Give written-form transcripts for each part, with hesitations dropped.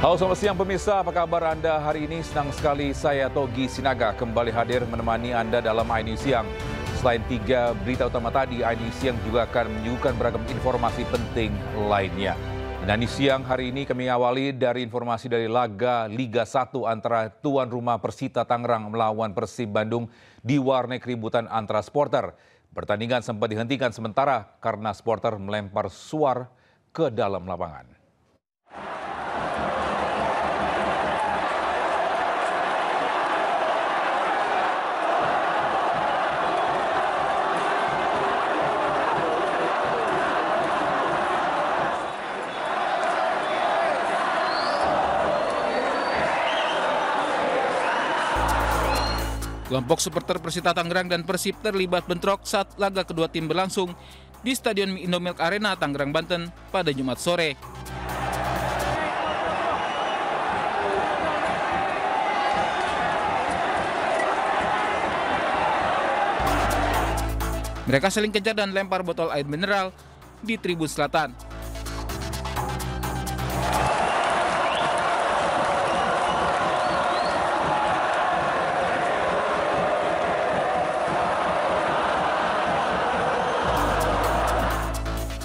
Halo, selamat siang pemirsa, apa kabar Anda hari ini? Senang sekali saya Togi Sinaga kembali hadir menemani Anda dalam iNews Siang. Selain 3 berita utama tadi, iNews Siang juga akan menyuguhkan beragam informasi penting lainnya. Dan iNews Siang hari ini kami awali dari informasi dari laga Liga 1 antara tuan rumah Persita Tangerang melawan Persib Bandung diwarnai keributan antara supporter. Pertandingan sempat dihentikan sementara karena supporter melempar suar ke dalam lapangan. Kelompok supporter Persita Tangerang dan Persib terlibat bentrok saat laga kedua tim berlangsung di Stadion Indomilk Arena, Tangerang, Banten pada Jumat sore. Mereka saling kejar dan lempar botol air mineral di tribun selatan.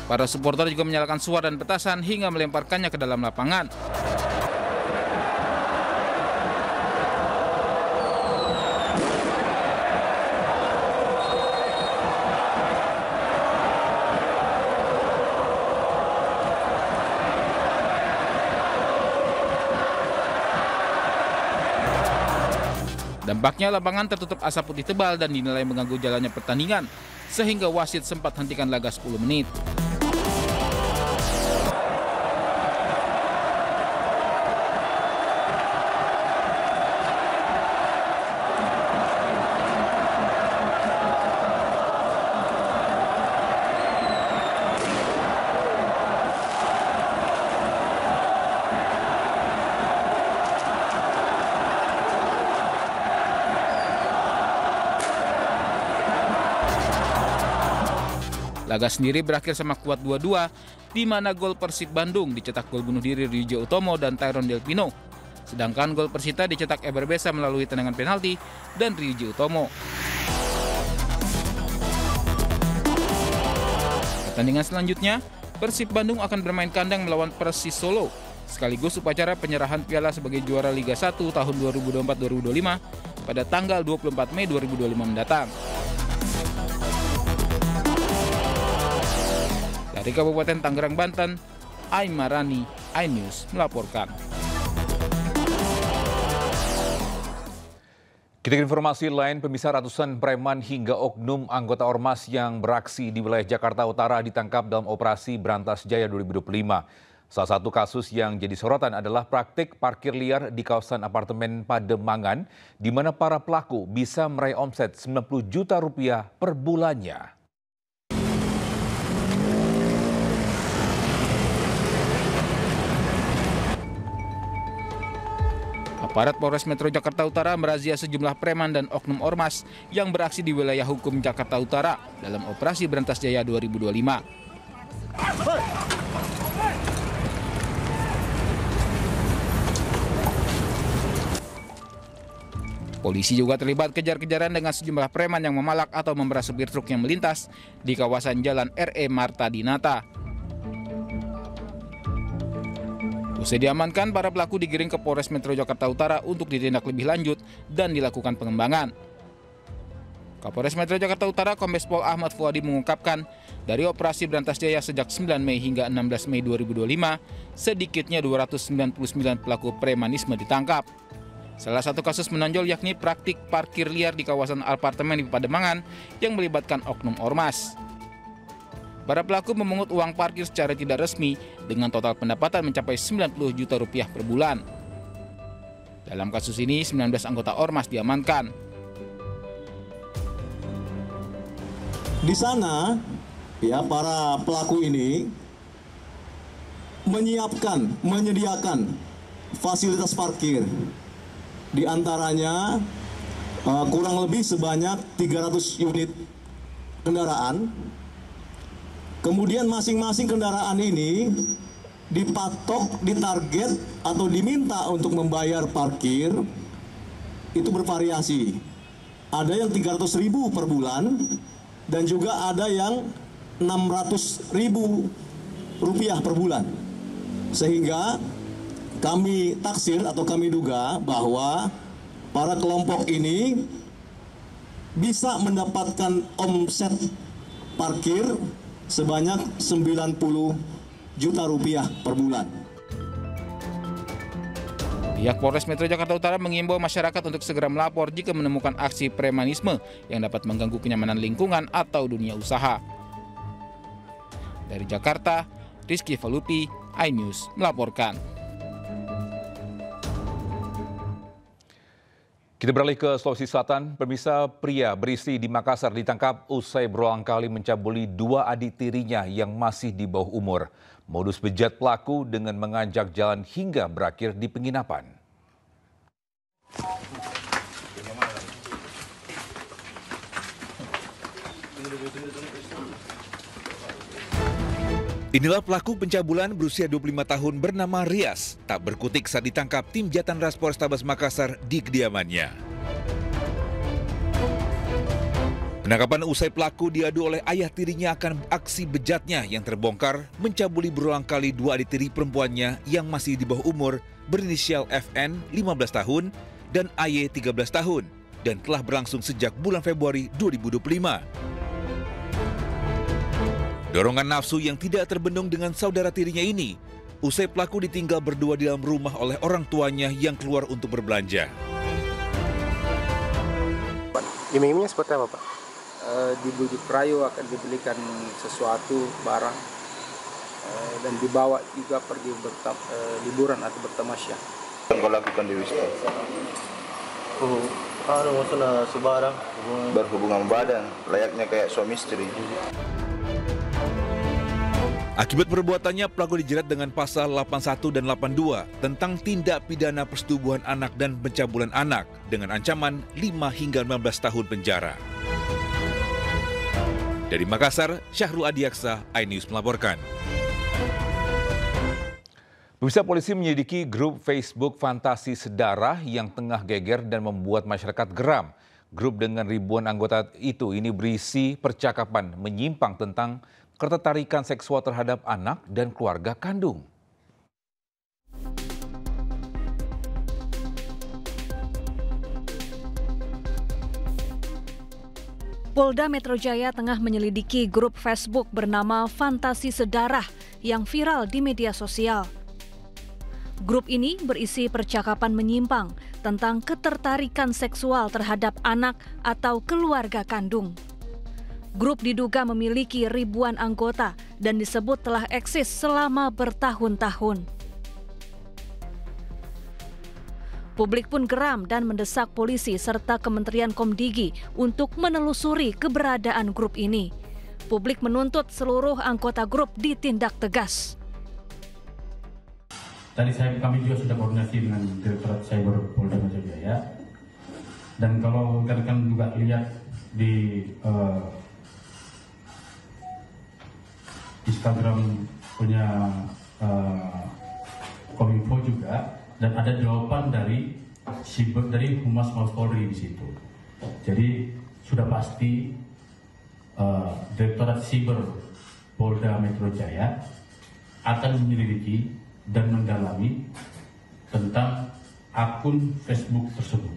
Para supporter juga menyalakan suar dan petasan hingga melemparkannya ke dalam lapangan. Dampaknya lapangan tertutup asap putih tebal dan dinilai mengganggu jalannya pertandingan, sehingga wasit sempat hentikan laga 10 menit. Laga sendiri berakhir sama kuat 2-2, di mana gol Persib Bandung dicetak gol bunuh diri Ryuji Utomo dan Tyron Delpino. Sedangkan gol Persita dicetak Eber Besa melalui tendangan penalti dan Ryuji Utomo. Pertandingan selanjutnya, Persib Bandung akan bermain kandang melawan Persis Solo, sekaligus upacara penyerahan piala sebagai juara Liga 1 tahun 2024-2025 pada tanggal 24 Mei 2025 mendatang. Dari Kabupaten Tangerang, Banten, Aimarani, iNews melaporkan. Kita ke informasi lain, pemirsa, ratusan preman hingga oknum anggota ormas yang beraksi di wilayah Jakarta Utara ditangkap dalam operasi Berantas Jaya 2025. Salah satu kasus yang jadi sorotan adalah praktik parkir liar di kawasan apartemen Pademangan, di mana para pelaku bisa meraih omset 90 juta rupiah per bulannya. Aparat Polres Metro Jakarta Utara merazia sejumlah preman dan oknum ormas yang beraksi di wilayah hukum Jakarta Utara dalam operasi Berantas Jaya 2025. Polisi juga terlibat kejar-kejaran dengan sejumlah preman yang memalak atau memeras supir truk yang melintas di kawasan Jalan R.E. Marta Dinata. Usai diamankan, para pelaku digiring ke Polres Metro Jakarta Utara untuk ditindak lebih lanjut dan dilakukan pengembangan. Kapolres Metro Jakarta Utara Kombes Pol Ahmad Fuadi mengungkapkan, dari operasi Berantas Jaya sejak 9 Mei hingga 16 Mei 2025, sedikitnya 299 pelaku premanisme ditangkap. Salah satu kasus menonjol yakni praktik parkir liar di kawasan apartemen di Pademangan yang melibatkan oknum ormas. Para pelaku memungut uang parkir secara tidak resmi dengan total pendapatan mencapai 90 juta rupiah per bulan. Dalam kasus ini, 19 anggota ormas diamankan. Di sana, ya, para pelaku ini menyediakan fasilitas parkir. Di antaranya kurang lebih sebanyak 300 unit kendaraan. Kemudian masing-masing kendaraan ini dipatok, ditarget, atau diminta untuk membayar parkir itu bervariasi. Ada yang 300.000 per bulan dan juga ada yang 600.000 rupiah per bulan. Sehingga kami taksir atau kami duga bahwa para kelompok ini bisa mendapatkan omset parkir sebanyak 90 juta rupiah per bulan. Pihak Polres Metro Jakarta Utara mengimbau masyarakat untuk segera melapor jika menemukan aksi premanisme yang dapat mengganggu kenyamanan lingkungan atau dunia usaha. Dari Jakarta, Rizky Falupi, iNews melaporkan. Kita beralih ke Sulawesi Selatan. Pemirsa, pria beristri di Makassar ditangkap usai berulang kali mencabuli 2 adik tirinya yang masih di bawah umur. Modus bejat pelaku dengan mengajak jalan hingga berakhir di penginapan. Inilah pelaku pencabulan berusia 25 tahun bernama Rias, tak berkutik saat ditangkap tim Jatanras Polrestabes Makassar di kediamannya. Penangkapan usai pelaku diadu oleh ayah tirinya akan aksi bejatnya yang terbongkar mencabuli berulang kali 2 adik tiri perempuannya yang masih di bawah umur berinisial FN 15 tahun dan AY 13 tahun dan telah berlangsung sejak bulan Februari 2025. Dorongan nafsu yang tidak terbendung dengan saudara tirinya ini, usai pelaku ditinggal berdua di dalam rumah oleh orang tuanya yang keluar untuk berbelanja. Iming-imingnya seperti apa, Pak? Dibujuk rayu akan dibelikan sesuatu barang dan dibawa juga pergi liburan atau bertamasya. Yang kau lakukan di Wisma? Maksudnya sebarang Berhubungan badan, layaknya kayak suami istri. Akibat perbuatannya, pelaku dijerat dengan pasal 81 dan 82 tentang tindak pidana persetubuhan anak dan pencabulan anak dengan ancaman 5 hingga 15 tahun penjara. Dari Makassar, Syahrul Adiaksa, iNews melaporkan. Pemirsa, polisi menyelidiki grup Facebook Fantasi Sedarah yang tengah geger dan membuat masyarakat geram. Grup dengan ribuan anggota ini berisi percakapan menyimpang tentang ketertarikan seksual terhadap anak dan keluarga kandung. Polda Metro Jaya tengah menyelidiki grup Facebook bernama Fantasi Sedarah yang viral di media sosial. Grup ini berisi percakapan menyimpang tentang ketertarikan seksual terhadap anak atau keluarga kandung. Grup diduga memiliki ribuan anggota dan disebut telah eksis selama bertahun-tahun. Publik pun geram dan mendesak polisi serta Kementerian Komdigi untuk menelusuri keberadaan grup ini. Publik menuntut seluruh anggota grup ditindak tegas. Tadi kami juga sudah koordinasi dengan Direktorat Cyber Polda Metro Jaya. Dan kalau rekan-rekan juga lihat di Instagram punya Kominfo juga, dan ada jawaban dari Humas Mabes Polri di situ. Jadi sudah pasti Direktorat Cyber Polda Metro Jaya akan menyelidiki dan mendalami tentang akun Facebook tersebut.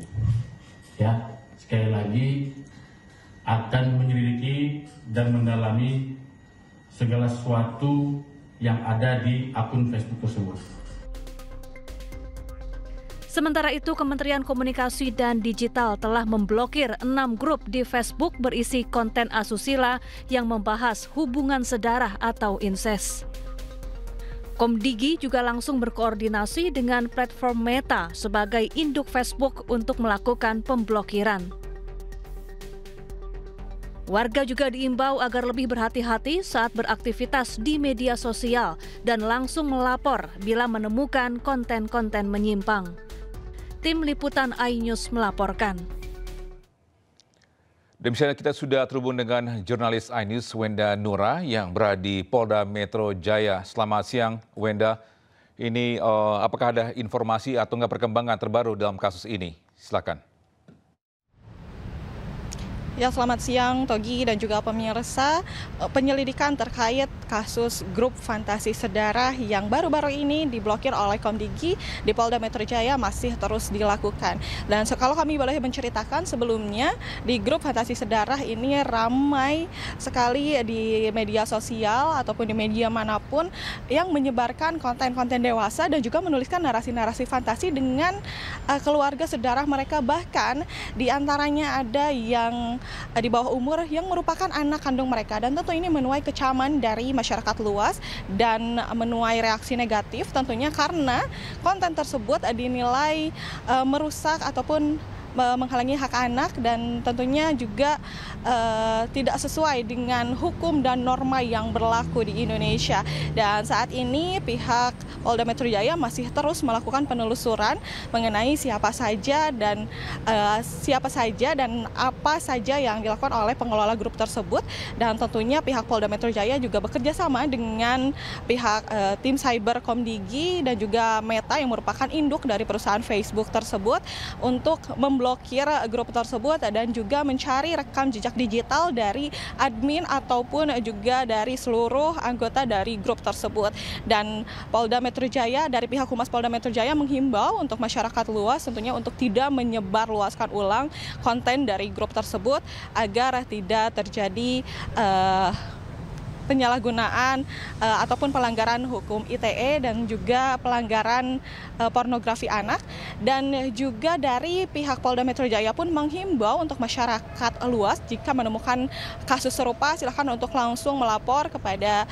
Ya, sekali lagi akan menyelidiki dan mendalami segala sesuatu yang ada di akun Facebook tersebut. Sementara itu, Kementerian Komunikasi dan Digital telah memblokir 6 grup di Facebook berisi konten asusila yang membahas hubungan sedarah atau inses. Komdigi juga langsung berkoordinasi dengan platform Meta sebagai induk Facebook untuk melakukan pemblokiran. Warga juga diimbau agar lebih berhati-hati saat beraktivitas di media sosial dan langsung melapor bila menemukan konten-konten menyimpang. Tim Liputan iNews melaporkan. Demikian kita sudah terhubung dengan jurnalis iNews Wenda Nura yang berada di Polda Metro Jaya. Selamat siang, Wenda. Ini apakah ada informasi atau perkembangan terbaru dalam kasus ini? Silakan. Ya, selamat siang Togi dan juga pemirsa. Penyelidikan terkait kasus grup Fantasi Sedarah yang baru-baru ini diblokir oleh Komdigi di Polda Metro Jaya masih terus dilakukan. Dan kalau kami boleh menceritakan sebelumnya, di grup Fantasi Sedarah ini ramai sekali di media sosial ataupun di media manapun yang menyebarkan konten-konten dewasa dan juga menuliskan narasi-narasi fantasi dengan keluarga sedarah mereka. Bahkan di antaranya ada yang di bawah umur yang merupakan anak kandung mereka, dan tentu ini menuai kecaman dari masyarakat luas dan menuai reaksi negatif tentunya karena konten tersebut dinilai merusak ataupun menghalangi hak anak dan tentunya juga tidak sesuai dengan hukum dan norma yang berlaku di Indonesia. Dan saat ini pihak Polda Metro Jaya masih terus melakukan penelusuran mengenai siapa saja dan apa saja yang dilakukan oleh pengelola grup tersebut. Dan tentunya pihak Polda Metro Jaya juga bekerja sama dengan pihak tim cyber Komdigi dan juga Meta yang merupakan induk dari perusahaan Facebook tersebut untuk memblokir grup tersebut dan juga mencari rekam jejak digital dari admin ataupun juga dari seluruh anggota dari grup tersebut. Dan Polda Metro Jaya, dari pihak Humas Polda Metro Jaya menghimbau untuk masyarakat luas tentunya untuk tidak menyebarluaskan ulang konten dari grup tersebut agar tidak terjadi penyalahgunaan ataupun pelanggaran hukum ITE dan juga pelanggaran pornografi anak. Dan juga dari pihak Polda Metro Jaya pun menghimbau untuk masyarakat luas jika menemukan kasus serupa silakan untuk langsung melapor kepada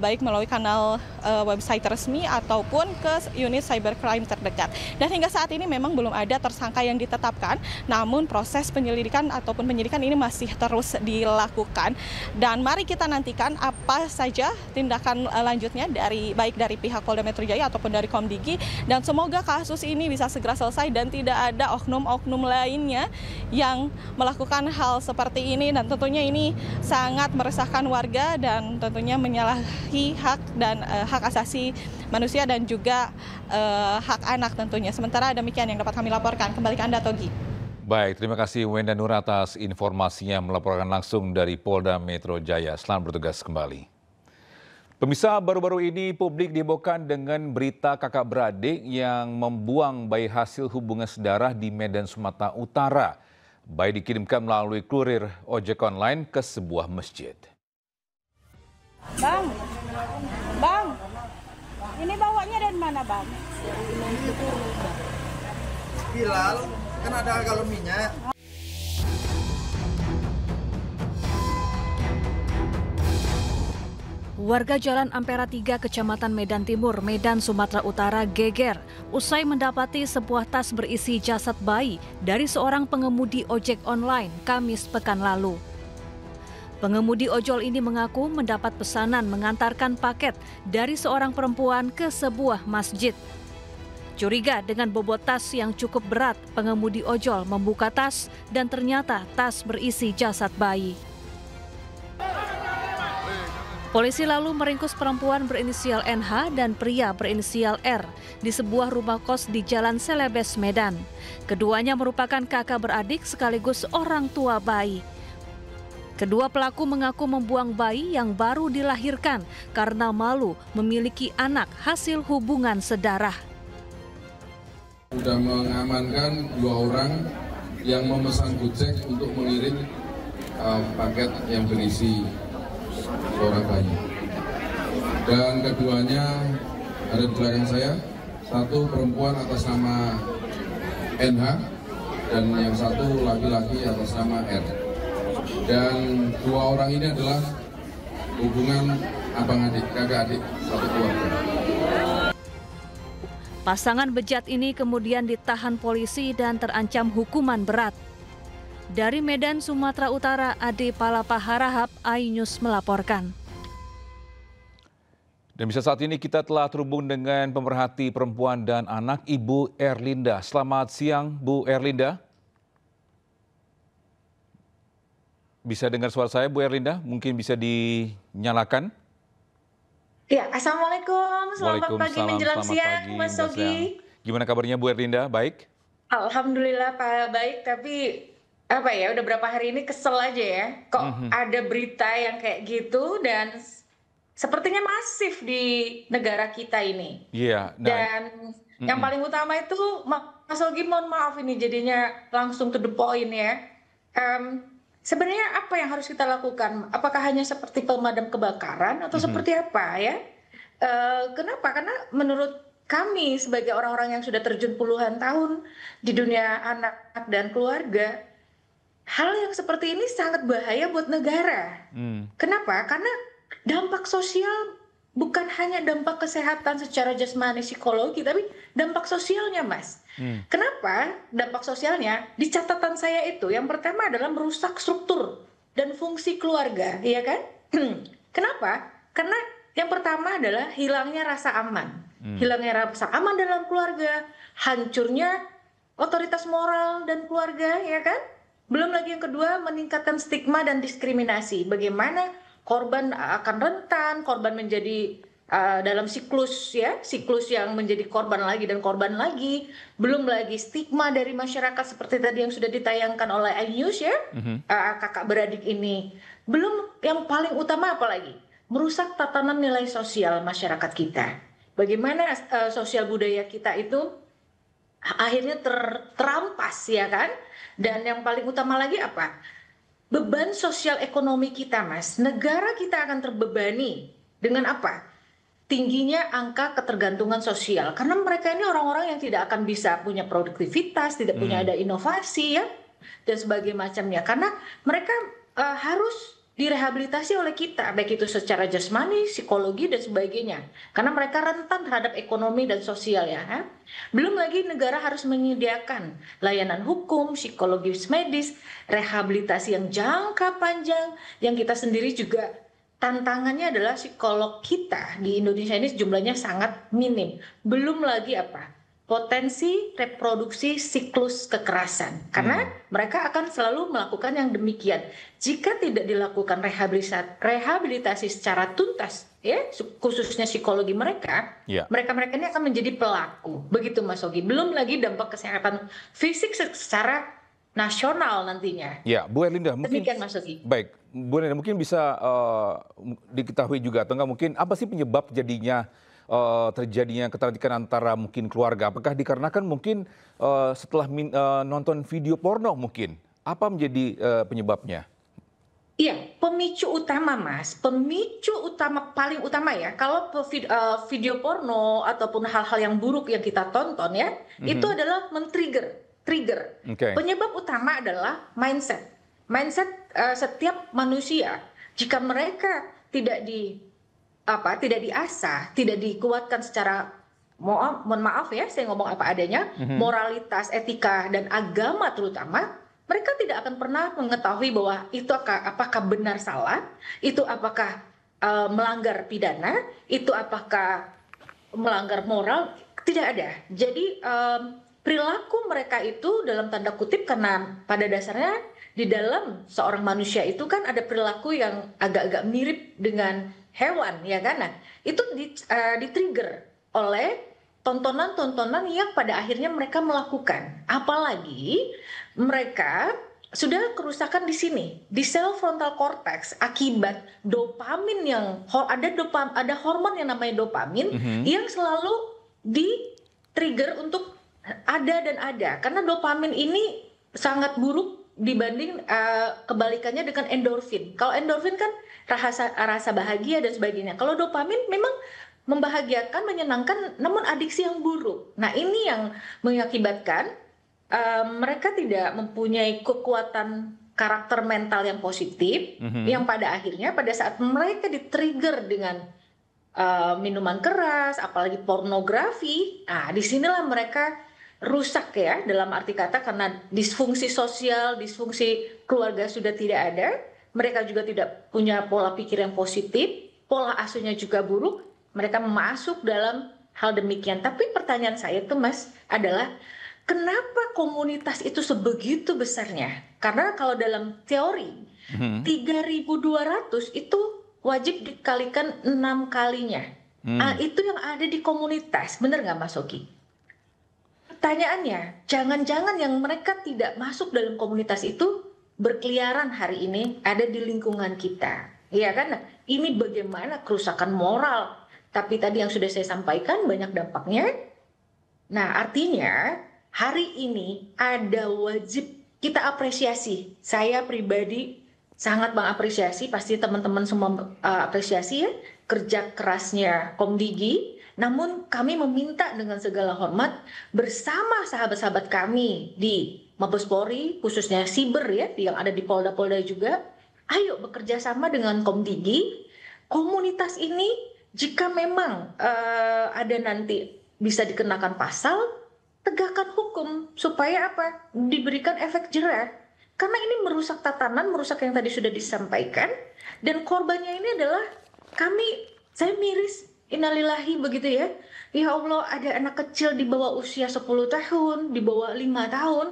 baik melalui kanal website resmi ataupun ke unit cybercrime terdekat. Dan hingga saat ini memang belum ada tersangka yang ditetapkan, namun proses penyelidikan ataupun penyidikan ini masih terus dilakukan. Dan mari kita nantikan apa saja tindakan lanjutnya baik dari pihak Polda Metro Jaya ataupun dari Komdigi, dan semoga kasus ini bisa segera selesai dan tidak ada oknum-oknum lainnya yang melakukan hal seperti ini. Dan tentunya ini sangat meresahkan warga dan tentunya menyalahi hak dan hak asasi manusia dan juga hak anak tentunya. Sementara demikian yang dapat kami laporkan. Kembali ke Anda, Togi. Baik, terima kasih Wenda Nur atas informasinya melaporkan langsung dari Polda Metro Jaya. Selamat bertugas kembali. Pemirsa, baru-baru ini publik dihebohkan dengan berita kakak beradik yang membuang bayi hasil hubungan sedarah di Medan, Sumatera Utara. Bayi dikirimkan melalui kurir ojek online ke sebuah masjid. Bang, ini bawanya dari mana, Bang? Bilal, kan ada galon minyak. Warga Jalan Ampera 3, Kecamatan Medan Timur, Medan, Sumatera Utara geger usai mendapati sebuah tas berisi jasad bayi dari seorang pengemudi ojek online Kamis pekan lalu. Pengemudi ojol ini mengaku mendapat pesanan mengantarkan paket dari seorang perempuan ke sebuah masjid. Curiga dengan bobot tas yang cukup berat, pengemudi ojol membuka tas dan ternyata tas berisi jasad bayi. Polisi lalu meringkus perempuan berinisial NH dan pria berinisial R di sebuah rumah kos di Jalan Selebes, Medan. Keduanya merupakan kakak beradik sekaligus orang tua bayi. Kedua pelaku mengaku membuang bayi yang baru dilahirkan karena malu memiliki anak hasil hubungan sedarah. Sudah mengamankan 2 orang yang memesan Gojek untuk mengirim paket yang berisi seorang bayi. Dan keduanya ada di belakang saya, satu perempuan atas nama NH dan yang satu laki-laki atas nama R. Dan 2 orang ini adalah hubungan abang adik, kakak adik, satu keluarga. Pasangan bejat ini kemudian ditahan polisi dan terancam hukuman berat. Dari Medan, Sumatera Utara, Ade Palapa Harahap, iNews melaporkan. Dan bisa saat ini kita telah terhubung dengan pemerhati perempuan dan anak, Ibu Erlinda. Selamat siang, Bu Erlinda. bisa dengar suara saya Bu Erlinda? Mungkin bisa dinyalakan? Ya, Assalamualaikum. Selamat pagi menjelang siang, Mas Sogi. Gimana kabarnya Bu Erlinda? Baik? Alhamdulillah Pak, baik. Tapi apa ya, udah berapa hari ini kesel aja ya. Kok ada berita yang kayak gitu dan sepertinya masif di negara kita ini. Iya. Dan yang paling utama itu, Mas Sogi mohon maaf ini jadinya langsung to the point ya. Sebenarnya apa yang harus kita lakukan? Apakah hanya seperti pemadam kebakaran atau seperti apa ya? Kenapa? Karena menurut kami sebagai orang-orang yang sudah terjun puluhan tahun di dunia anak dan keluarga, hal yang seperti ini sangat bahaya buat negara. Kenapa? Karena dampak sosial bukan hanya dampak kesehatan secara jasmani psikologi, tapi dampak sosialnya, Mas. Kenapa dampak sosialnya? Di catatan saya itu, yang pertama adalah merusak struktur dan fungsi keluarga, ya kan? Kenapa? Karena yang pertama adalah hilangnya rasa aman. Hilangnya rasa aman dalam keluarga, hancurnya otoritas moral dan keluarga, ya kan? Belum lagi yang kedua, meningkatkan stigma dan diskriminasi. Bagaimana korban akan rentan, korban menjadi dalam siklus ya, siklus yang menjadi korban lagi dan korban lagi. Belum lagi stigma dari masyarakat seperti tadi yang sudah ditayangkan oleh iNews ya, kakak beradik ini. Belum yang paling utama apa lagi? Merusak tatanan nilai sosial masyarakat kita. Bagaimana sosial budaya kita itu akhirnya terampas ya kan? Dan yang paling utama lagi apa? Beban sosial ekonomi kita, Mas. Negara kita akan terbebani dengan apa? Tingginya angka ketergantungan sosial. Karena mereka ini orang-orang yang tidak akan bisa punya produktivitas, tidak punya ada inovasi ya, dan sebagainya macamnya. Karena mereka harus direhabilitasi oleh kita, baik itu secara jasmani, psikologi, dan sebagainya. Karena mereka rentan terhadap ekonomi dan sosial ya. Belum lagi negara harus menyediakan layanan hukum, psikologis medis, rehabilitasi yang jangka panjang, yang kita sendiri juga tantangannya adalah psikolog kita di Indonesia ini jumlahnya sangat minim. Belum lagi apa? Potensi reproduksi siklus kekerasan. Karena mereka akan selalu melakukan yang demikian. Jika tidak dilakukan rehabilitasi secara tuntas, ya khususnya psikologi mereka, mereka-mereka ini akan menjadi pelaku. Begitu Mas Sogi. Belum lagi dampak kesehatan fisik secara nasional nantinya. Ya, Bu Erlinda, mungkin demikian Mas Sogi. Baik, Bu Erlinda mungkin bisa diketahui juga atau enggak mungkin apa sih penyebab terjadinya keterkaitan antara mungkin keluarga? Apakah dikarenakan mungkin setelah nonton video porno mungkin? Apa menjadi penyebabnya? Iya, pemicu utama Mas, pemicu utama paling utama ya, kalau video porno ataupun hal-hal yang buruk yang kita tonton ya, itu adalah trigger. Penyebab utama adalah mindset setiap manusia. Jika mereka tidak diasah, tidak dikuatkan secara mohon maaf ya, saya ngomong apa adanya, moralitas, etika dan agama terutama, mereka tidak akan pernah mengetahui bahwa itu apakah benar salah, itu apakah melanggar pidana, itu apakah melanggar moral, tidak ada. Jadi perilaku mereka itu dalam tanda kutip, karena pada dasarnya di dalam seorang manusia itu kan ada perilaku yang agak-agak mirip dengan hewan ya kan, nah, itu di-trigger oleh tontonan-tontonan yang pada akhirnya mereka melakukan. Apalagi mereka sudah kerusakan di sini, di sel frontal cortex akibat dopamin yang ada hormon yang namanya dopamin yang selalu di-trigger untuk ada, karena dopamin ini sangat buruk dibanding kebalikannya dengan endorfin. Kalau endorfin kan rasa bahagia dan sebagainya. Kalau dopamin memang membahagiakan, menyenangkan, namun adiksi yang buruk. Nah ini yang mengakibatkan mereka tidak mempunyai kekuatan karakter mental yang positif, yang pada akhirnya pada saat mereka di-trigger dengan minuman keras, apalagi pornografi, nah disinilah mereka rusak ya, dalam arti kata karena disfungsi sosial, disfungsi keluarga sudah tidak ada, mereka juga tidak punya pola pikir yang positif, pola asuhnya juga buruk, mereka masuk dalam hal demikian. Tapi pertanyaan saya tuh Mas adalah, kenapa komunitas itu sebegitu besarnya? Karena kalau dalam teori 3.200 itu wajib dikalikan 6 kalinya. Itu yang ada di komunitas, bener nggak Mas Ogi? Pertanyaannya, jangan-jangan yang mereka tidak masuk dalam komunitas itu berkeliaran hari ini ada di lingkungan kita. Ya kan? Nah, ini bagaimana kerusakan moral. Tapi tadi yang sudah saya sampaikan banyak dampaknya. Nah, artinya hari ini ada wajib kita apresiasi. Saya pribadi sangat mengapresiasi, pasti teman-teman semua apresiasi ya, kerja kerasnya Komdigi. Namun kami meminta dengan segala hormat bersama sahabat-sahabat kami di Mabes Polri, khususnya Siber ya, yang ada di Polda-Polda juga, ayo bekerja sama dengan Komdigi. Komunitas ini jika memang ada nanti bisa dikenakan pasal, tegakkan hukum supaya apa? Diberikan efek jerah. Karena ini merusak tatanan, merusak yang tadi sudah disampaikan, dan korbannya ini adalah saya miris, innalillahi begitu ya. Ya Allah, ada anak kecil di bawah usia 10 tahun, di bawah 5 tahun,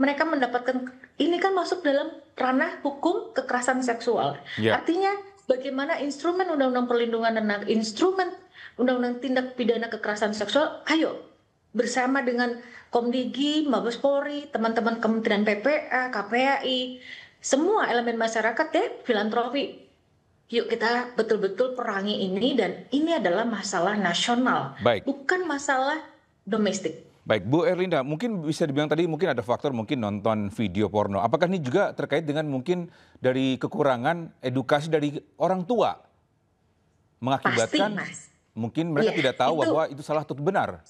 mereka mendapatkan, ini kan masuk dalam ranah hukum kekerasan seksual. Artinya bagaimana instrumen Undang-Undang Perlindungan Anak, instrumen Undang-Undang Tindak Pidana Kekerasan Seksual, ayo bersama dengan Komdigi, Mabes Polri, teman-teman Kementerian PPA, KPAI, semua elemen masyarakat ya, filantropi. Yuk kita betul-betul perangi ini, dan ini adalah masalah nasional, bukan masalah domestik. Baik, Bu Erlinda, mungkin bisa dibilang tadi mungkin ada faktor mungkin nonton video porno. Apakah ini juga terkait dengan mungkin dari kekurangan edukasi dari orang tua? Mengakibatkan mungkin mereka tidak tahu bahwa itu salah atau benar.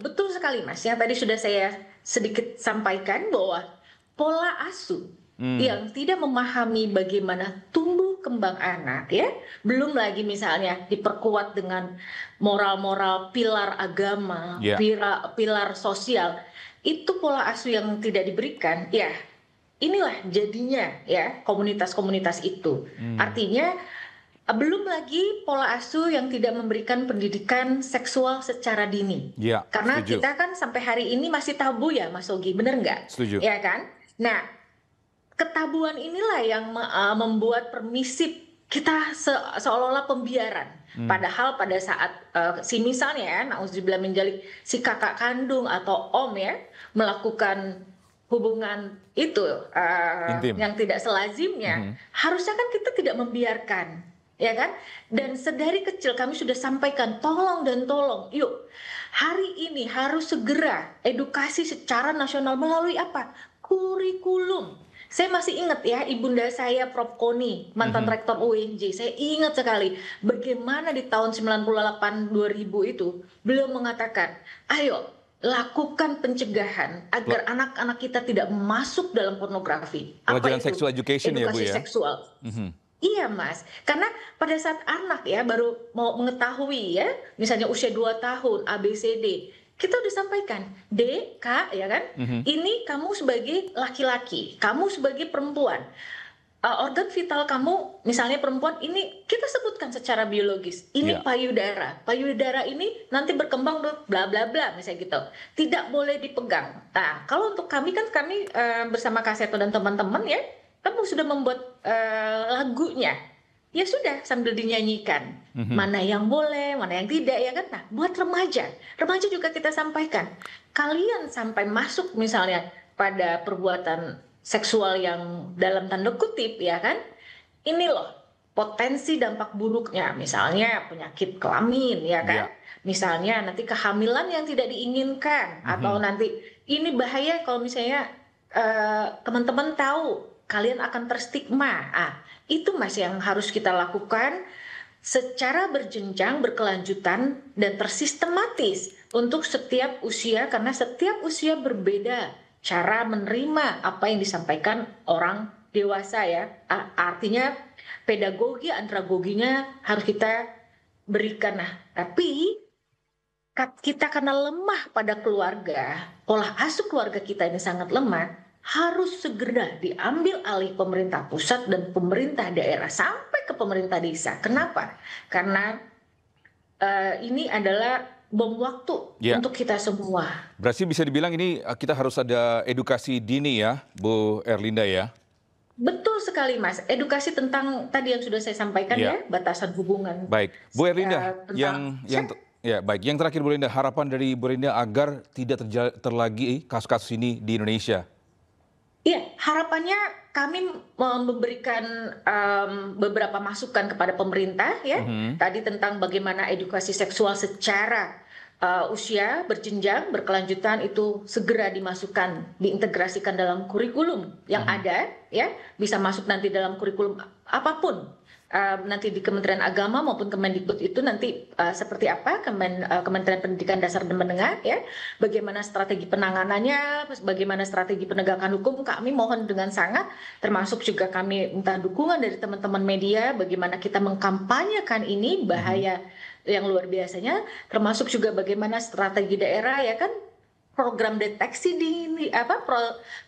Betul sekali Mas. Yang tadi sudah saya sedikit sampaikan bahwa pola asuh yang tidak memahami bagaimana tumbuh kembang anak ya, belum lagi misalnya diperkuat dengan moral-moral pilar agama, pilar sosial, itu pola asuh yang tidak diberikan, ya inilah jadinya ya komunitas-komunitas itu. Artinya belum lagi pola asuh yang tidak memberikan pendidikan seksual secara dini. Karena setuju. kita kan sampai hari ini masih tabu ya Mas Ogi, bener nggak? Setuju. Ya kan? Nah, ketabuan inilah yang membuat permisif kita seolah-olah pembiaran. Padahal pada saat si misalnya ya, na'udzubillah min dzalik, si kakak kandung atau om ya melakukan hubungan itu yang tidak selazimnya, harusnya kan kita tidak membiarkan. Ya kan? Dan sedari kecil kami sudah sampaikan, tolong dan tolong, yuk hari ini harus segera edukasi secara nasional melalui apa? Kurikulum. Saya masih ingat ya, ibunda saya Prof. Koni, mantan rektor UNJ, saya ingat sekali bagaimana di tahun 98-2000 itu beliau mengatakan, ayo lakukan pencegahan agar anak-anak kita tidak masuk dalam pornografi. Pelajaran apa itu? Sex Education ya Bu ya? Seksual. Iya Mas, karena pada saat anak ya baru mau mengetahui ya, misalnya usia 2 tahun, ABCD, kita udah sampaikan, D, K ya kan, ini kamu sebagai laki-laki, kamu sebagai perempuan, organ vital kamu, misalnya perempuan, ini kita sebutkan secara biologis, ini payudara, payudara ini nanti berkembang bla bla bla, misalnya gitu, tidak boleh dipegang. Nah, kalau untuk kami kan kami bersama Kak Seto dan teman-teman ya, kamu sudah membuat lagunya, ya sudah sambil dinyanyikan, mana yang boleh, mana yang tidak ya kan. Nah, buat remaja juga kita sampaikan, kalian sampai masuk misalnya pada perbuatan seksual yang dalam tanda kutip ya kan, ini loh potensi dampak buruknya, misalnya penyakit kelamin ya kan, misalnya nanti kehamilan yang tidak diinginkan, atau nanti ini bahaya kalau misalnya teman-teman tahu kalian akan terstigma. Itu Mas yang harus kita lakukan secara berjenjang, berkelanjutan, dan tersistematis untuk setiap usia, karena setiap usia berbeda cara menerima apa yang disampaikan orang dewasa ya. Artinya pedagogi, andragoginya harus kita berikan. Nah, tapi kita karena lemah pada keluarga, pola asuh keluarga kita ini sangat lemah, harus segera diambil alih pemerintah pusat dan pemerintah daerah sampai ke pemerintah desa. Kenapa? Karena ini adalah bom waktu untuk kita semua. Berarti bisa dibilang ini kita harus ada edukasi dini ya, Bu Erlinda ya? Betul sekali Mas, edukasi tentang tadi yang sudah saya sampaikan ya, batasan hubungan. Baik, Bu Erlinda, yang terakhir Bu Erlinda, harapan dari Bu Erlinda agar tidak terlagi kasus-kasus ini di Indonesia. Iya, harapannya kami memberikan beberapa masukan kepada pemerintah ya. Tadi tentang bagaimana edukasi seksual secara usia berjenjang, berkelanjutan itu segera dimasukkan, diintegrasikan dalam kurikulum yang ada ya, bisa masuk nanti dalam kurikulum apapun. Nanti di Kementerian Agama maupun Kemendikbud itu nanti seperti apa, Kementerian Pendidikan Dasar dan Menengah ya, bagaimana strategi penanganannya, bagaimana strategi penegakan hukum, kami mohon dengan sangat, termasuk juga kami minta dukungan dari teman-teman media, bagaimana kita mengkampanyekan ini, bahaya yang luar biasanya, termasuk juga bagaimana strategi daerah ya kan, program deteksi dini,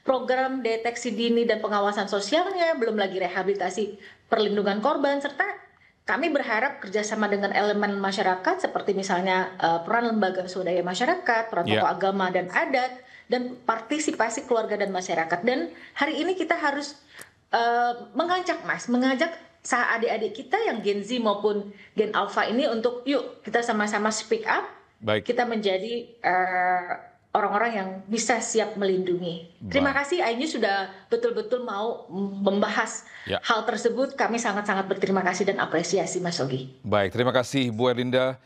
program deteksi dini dan pengawasan sosialnya, belum lagi rehabilitasi perlindungan korban, serta kami berharap kerjasama dengan elemen masyarakat seperti misalnya peran lembaga swadaya masyarakat, peran tokoh agama dan adat, dan partisipasi keluarga dan masyarakat. Dan hari ini kita harus mengajak adik-adik kita yang Gen Z maupun Gen Alpha ini untuk yuk kita sama-sama speak up, kita menjadi orang-orang yang bisa siap melindungi. Terima kasih iNews sudah betul-betul mau membahas hal tersebut. Kami sangat-sangat berterima kasih dan apresiasi Mas Ogi. Baik, terima kasih Bu Erlinda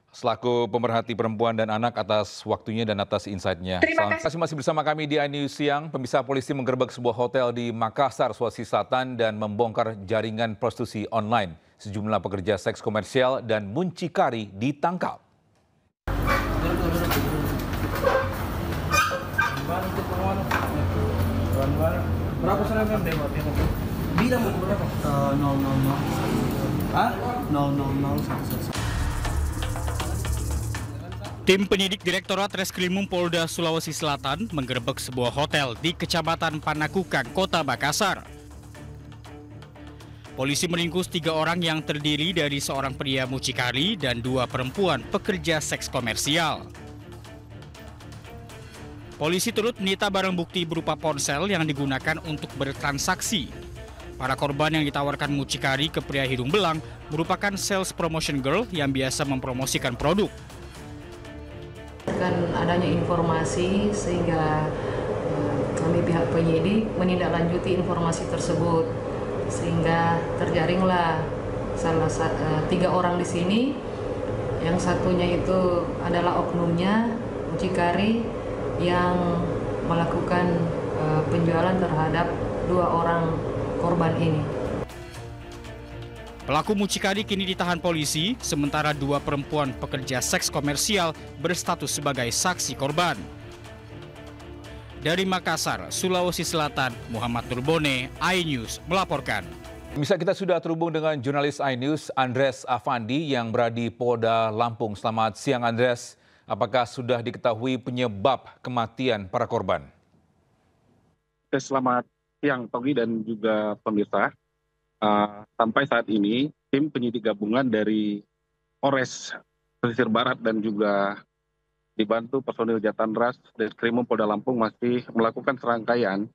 selaku pemerhati perempuan dan anak atas waktunya dan atas insight-nya. Terima kasih. Masih bersama kami di iNews Siang. Pemirsa, polisi menggerebek sebuah hotel di Makassar, Sulawesi Selatan dan membongkar jaringan prostitusi online. Sejumlah pekerja seks komersial dan muncikari ditangkap. Berapa seragam demo? Bilang berapa? 000. Hah? 000. Tim penyidik Direktorat Reskrimum Polda Sulawesi Selatan menggerebek sebuah hotel di Kecamatan Panakukang, Kota Makassar. Polisi meringkus 3 orang yang terdiri dari seorang pria mucikari dan 2 perempuan pekerja seks komersial. Polisi turut menyita barang bukti berupa ponsel yang digunakan untuk bertransaksi. Para korban yang ditawarkan mucikari ke pria hidung belang merupakan sales promotion girl yang biasa mempromosikan produk. Dengan adanya informasi sehingga kami pihak penyidik menindaklanjuti informasi tersebut, sehingga terjaringlah 3 orang di sini. Yang satunya itu adalah oknumnya mucikari yang melakukan penjualan terhadap 2 orang korban ini. Pelaku mucikari kini ditahan polisi, sementara 2 perempuan pekerja seks komersial berstatus sebagai saksi korban. Dari Makassar, Sulawesi Selatan, Muhammad Nurbone, iNews melaporkan. Bisa kita sudah terhubung dengan jurnalis iNews Andres Afandi yang berada di Polda Lampung. Selamat siang Andres. Apakah sudah diketahui penyebab kematian para korban? Selamat siang Togi dan juga pemirsa. Sampai saat ini tim penyidik gabungan dari Polres Pesisir Barat dan juga dibantu personil Jatanras Reskrimum Polda Lampung masih melakukan serangkaian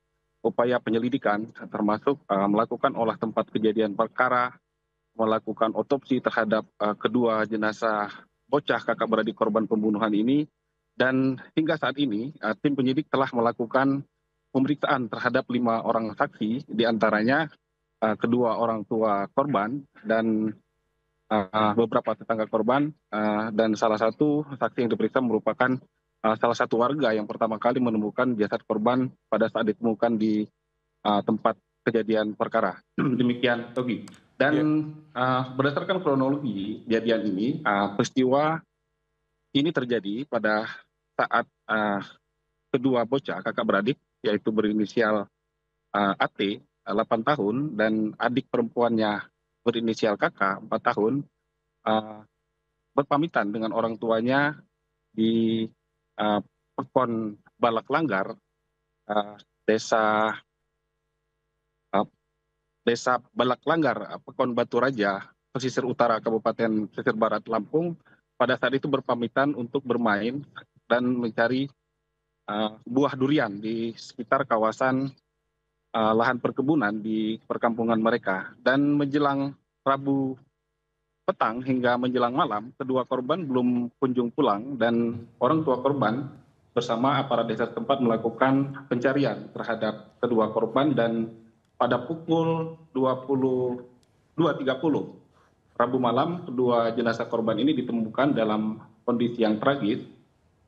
upaya penyelidikan, termasuk melakukan olah tempat kejadian perkara, melakukan otopsi terhadap kedua jenazah bocah kakak beradik korban pembunuhan ini, dan hingga saat ini tim penyidik telah melakukan pemeriksaan terhadap 5 orang saksi, diantaranya kedua orang tua korban dan beberapa tetangga korban, dan salah satu saksi yang diperiksa merupakan salah satu warga yang pertama kali menemukan jasad korban pada saat ditemukan di tempat kejadian perkara. Demikian Togi. Dan berdasarkan kronologi kejadian ini, peristiwa ini terjadi pada saat kedua bocah kakak beradik, yaitu berinisial AT 8 tahun dan adik perempuannya berinisial KK 4 tahun, berpamitan dengan orang tuanya di Pekon Balak Langgar, Desa Balak Langgar, Pekon Batu Raja, pesisir utara Kabupaten Pesisir Barat Lampung pada saat itu berpamitan untuk bermain dan mencari buah durian di sekitar kawasan lahan perkebunan di perkampungan mereka. Dan menjelang Rabu petang hingga menjelang malam, kedua korban belum kunjung pulang dan orang tua korban bersama aparat desa setempat melakukan pencarian terhadap kedua korban, dan pada pukul 22.30 Rabu malam kedua jenazah korban ini ditemukan dalam kondisi yang tragis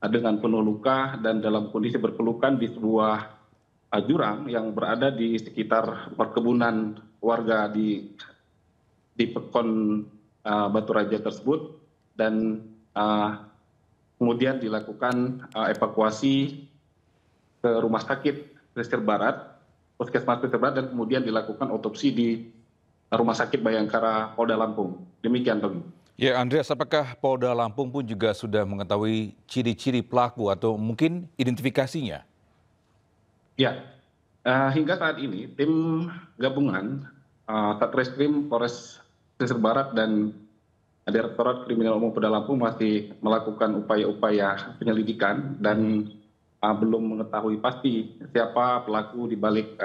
dengan penuh luka dan dalam kondisi berpelukan di sebuah jurang yang berada di sekitar perkebunan warga di Pekon Batu Raja tersebut, dan kemudian dilakukan evakuasi ke rumah sakit Pesisir Barat, Puskesmas Pesisir Barat, dan kemudian dilakukan otopsi di Rumah Sakit Bayangkara Polda Lampung. Demikian, Togi. Ya, Andreas, apakah Polda Lampung pun juga sudah mengetahui ciri-ciri pelaku atau mungkin identifikasinya? Ya, hingga saat ini tim gabungan Satreskrim Polres Pesisir Barat dan Direktorat Kriminal Umum Polda Lampung masih melakukan upaya-upaya penyelidikan dan belum mengetahui pasti siapa pelaku di balik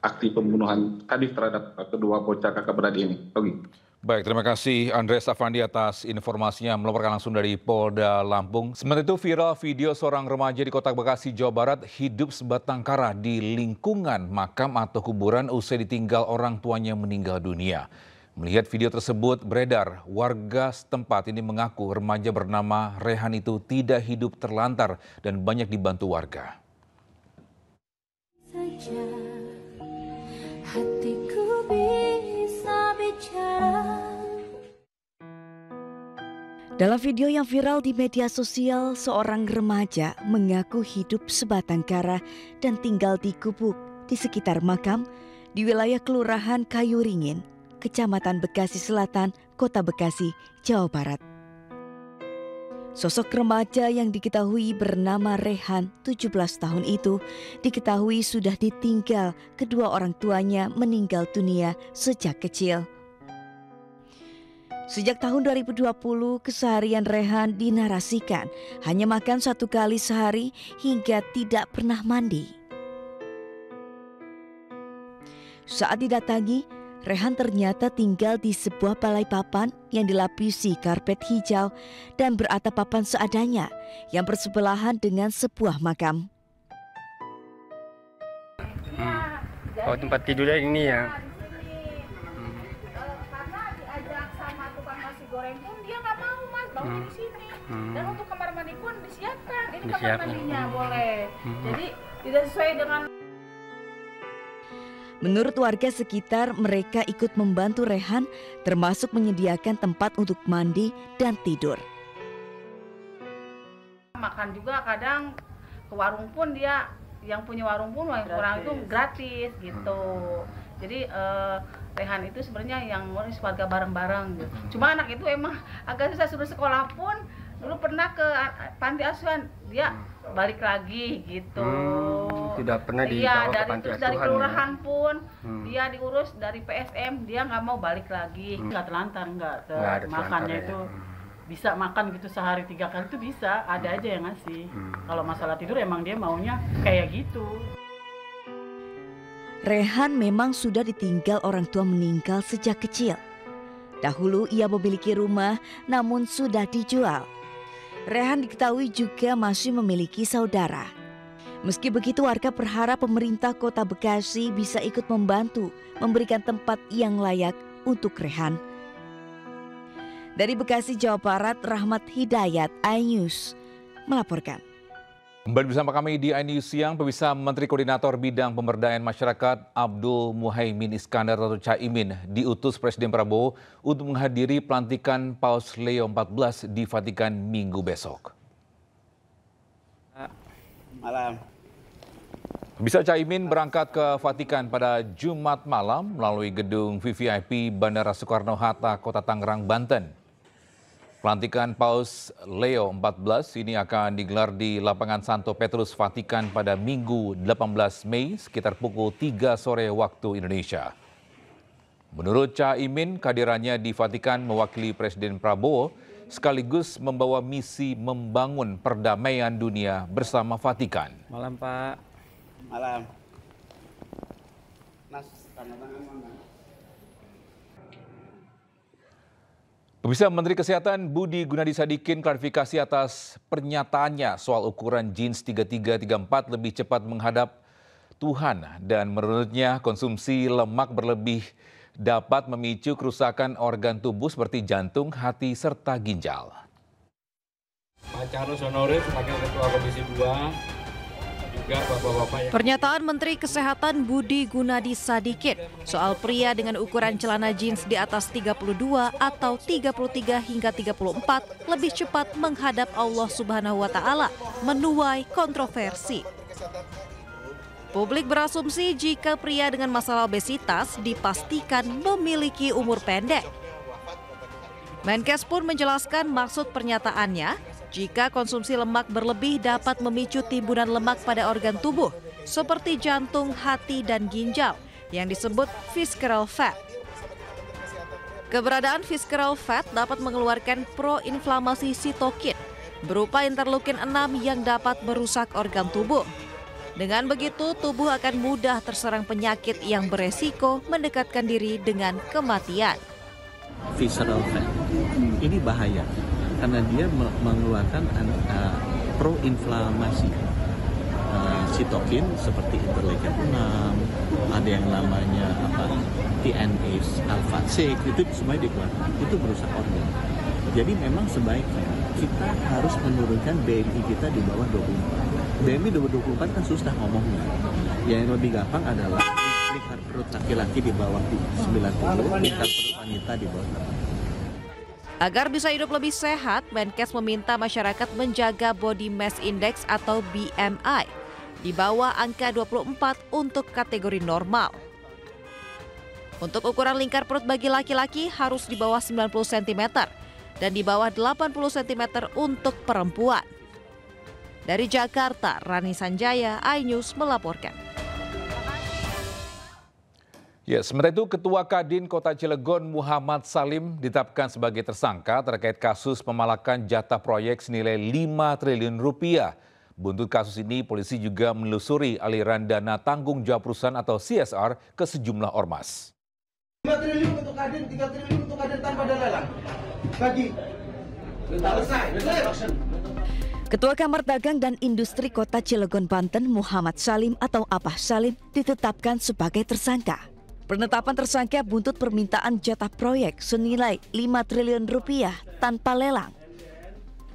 aksi pembunuhan sadis terhadap kedua bocah kakak beradik ini. Togi. Baik, terima kasih Andreas Afandi atas informasinya melaporkan langsung dari Polda Lampung. Sementara itu viral video seorang remaja di Kota Bekasi, Jawa Barat hidup sebatang kara di lingkungan makam atau kuburan usai ditinggal orang tuanya meninggal dunia. Melihat video tersebut beredar, warga setempat ini mengaku remaja bernama Rehan itu tidak hidup terlantar dan banyak dibantu warga. Hatiku bisa bicara. Dalam video yang viral di media sosial, seorang remaja mengaku hidup sebatang kara dan tinggal di gubuk di sekitar makam di wilayah Kelurahan Kayuringin, Kecamatan Bekasi Selatan, Kota Bekasi, Jawa Barat. Sosok remaja yang diketahui bernama Rehan, 17 tahun itu, diketahui sudah ditinggal kedua orang tuanya meninggal dunia sejak kecil. Sejak tahun 2020, keseharian Rehan dinarasikan hanya makan 1 kali sehari hingga tidak pernah mandi. Saat didatangi, Rehan ternyata tinggal di sebuah balai papan yang dilapisi karpet hijau dan beratap papan seadanya yang bersebelahan dengan sebuah makam. Oh, tempat tidurnya ini ya. Karena diajak sama tukang nasi goreng pun dia nggak mau, Mas, bangun di sini. Dan untuk kamar mandi pun disiapkan. Ini kamar mandinya boleh. Jadi tidak sesuai dengan. Menurut warga sekitar, mereka ikut membantu Rehan termasuk menyediakan tempat untuk mandi dan tidur. Makan juga kadang ke warung pun dia, yang punya warung pun orang itu gratis gitu. Jadi Rehan itu sebenarnya yang warga bareng-bareng gitu. Cuma anak itu emang agak susah, suruh sekolah pun dulu pernah ke panti asuhan, dia balik lagi gitu. Tidak pernah dibawa ke panti asuhan. Dari kelurahan pun dia diurus dari PSM, dia nggak mau balik lagi. Nggak terlantar, makannya itu bisa makan gitu sehari 3 kali itu bisa, ada aja yang ngasih. Kalau masalah tidur emang dia maunya kayak gitu. Rehan memang sudah ditinggal orang tua meninggal sejak kecil. Dahulu ia memiliki rumah namun sudah dijual. Rehan diketahui juga masih memiliki saudara. Meski begitu, warga berharap pemerintah Kota Bekasi bisa ikut membantu memberikan tempat yang layak untuk Rehan. Dari Bekasi, Jawa Barat, Rahmat Hidayat, iNews melaporkan. Kembali bersama kami di iNews Siang, pemirsa. Menteri Koordinator Bidang Pemberdayaan Masyarakat Abdul Muhaimin Iskandar atau Caimin diutus Presiden Prabowo untuk menghadiri pelantikan Paus Leo XIV di Vatikan Minggu besok. Malam. Bisa Caimin berangkat ke Vatikan pada Jumat malam melalui gedung VVIP Bandara Soekarno-Hatta, Kota Tangerang, Banten. Pelantikan Paus Leo XIV ini akan digelar di lapangan Santo Petrus Vatikan pada Minggu 18 Mei sekitar pukul 3 sore waktu Indonesia. Menurut Caimin, kehadirannya di Vatikan mewakili Presiden Prabowo sekaligus membawa misi membangun perdamaian dunia bersama Vatikan. Malam, Pak. Malam. Pemirsa, Menteri Kesehatan Budi Gunadi Sadikin klarifikasi atas pernyataannya soal ukuran jeans 3334 lebih cepat menghadap Tuhan, dan menurutnya konsumsi lemak berlebih dapat memicu kerusakan organ tubuh seperti jantung, hati, serta ginjal. Pak Charles Honoris sebagai Ketua Komisi 2. Pernyataan Menteri Kesehatan Budi Gunadi Sadikin soal pria dengan ukuran celana jeans di atas 32 atau 33 hingga 34 lebih cepat menghadap Allah Subhanahu wa Ta'ala menuai kontroversi. Publik berasumsi jika pria dengan masalah obesitas dipastikan memiliki umur pendek. Menkes pun menjelaskan maksud pernyataannya. Jika konsumsi lemak berlebih dapat memicu timbunan lemak pada organ tubuh seperti jantung, hati, dan ginjal yang disebut visceral fat. Keberadaan visceral fat dapat mengeluarkan proinflamasi sitokin berupa interleukin 6 yang dapat merusak organ tubuh. Dengan begitu, tubuh akan mudah terserang penyakit yang beresiko mendekatkan diri dengan kematian. Visceral fat ini bahaya karena dia mengeluarkan proinflamasi sitokin seperti interleukin 6, ada yang namanya TNF alpha 6, itu semuanya dikeluarkan, itu merusak organ. Jadi memang sebaiknya kita harus menurunkan BMI kita di bawah 24. BMI 24 kan susah ngomongnya. Yang lebih gampang adalah lihat perut laki-laki di bawah 90, lihat perut wanita di bawah 80. Agar bisa hidup lebih sehat, Menkes meminta masyarakat menjaga body mass index atau BMI di bawah angka 24 untuk kategori normal. Untuk ukuran lingkar perut bagi laki-laki harus di bawah 90 cm dan di bawah 80 cm untuk perempuan. Dari Jakarta, Rani Sanjaya, iNews melaporkan. Ya, sementara itu Ketua Kadin Kota Cilegon Muhammad Salim ditetapkan sebagai tersangka terkait kasus pemalakan jatah proyek senilai 5 triliun rupiah. Buntut kasus ini, polisi juga menelusuri aliran dana tanggung jawab perusahaan atau CSR ke sejumlah ormas. 5 triliun untuk Kadin, 3 triliun untuk Kadin tanpa ada lelang. Bagi. Selesai. Ketua Kamar Dagang dan Industri Kota Cilegon, Banten, Muhammad Salim atau Abah Salim ditetapkan sebagai tersangka. Penetapan tersangka buntut permintaan jatah proyek senilai 5 triliun rupiah tanpa lelang.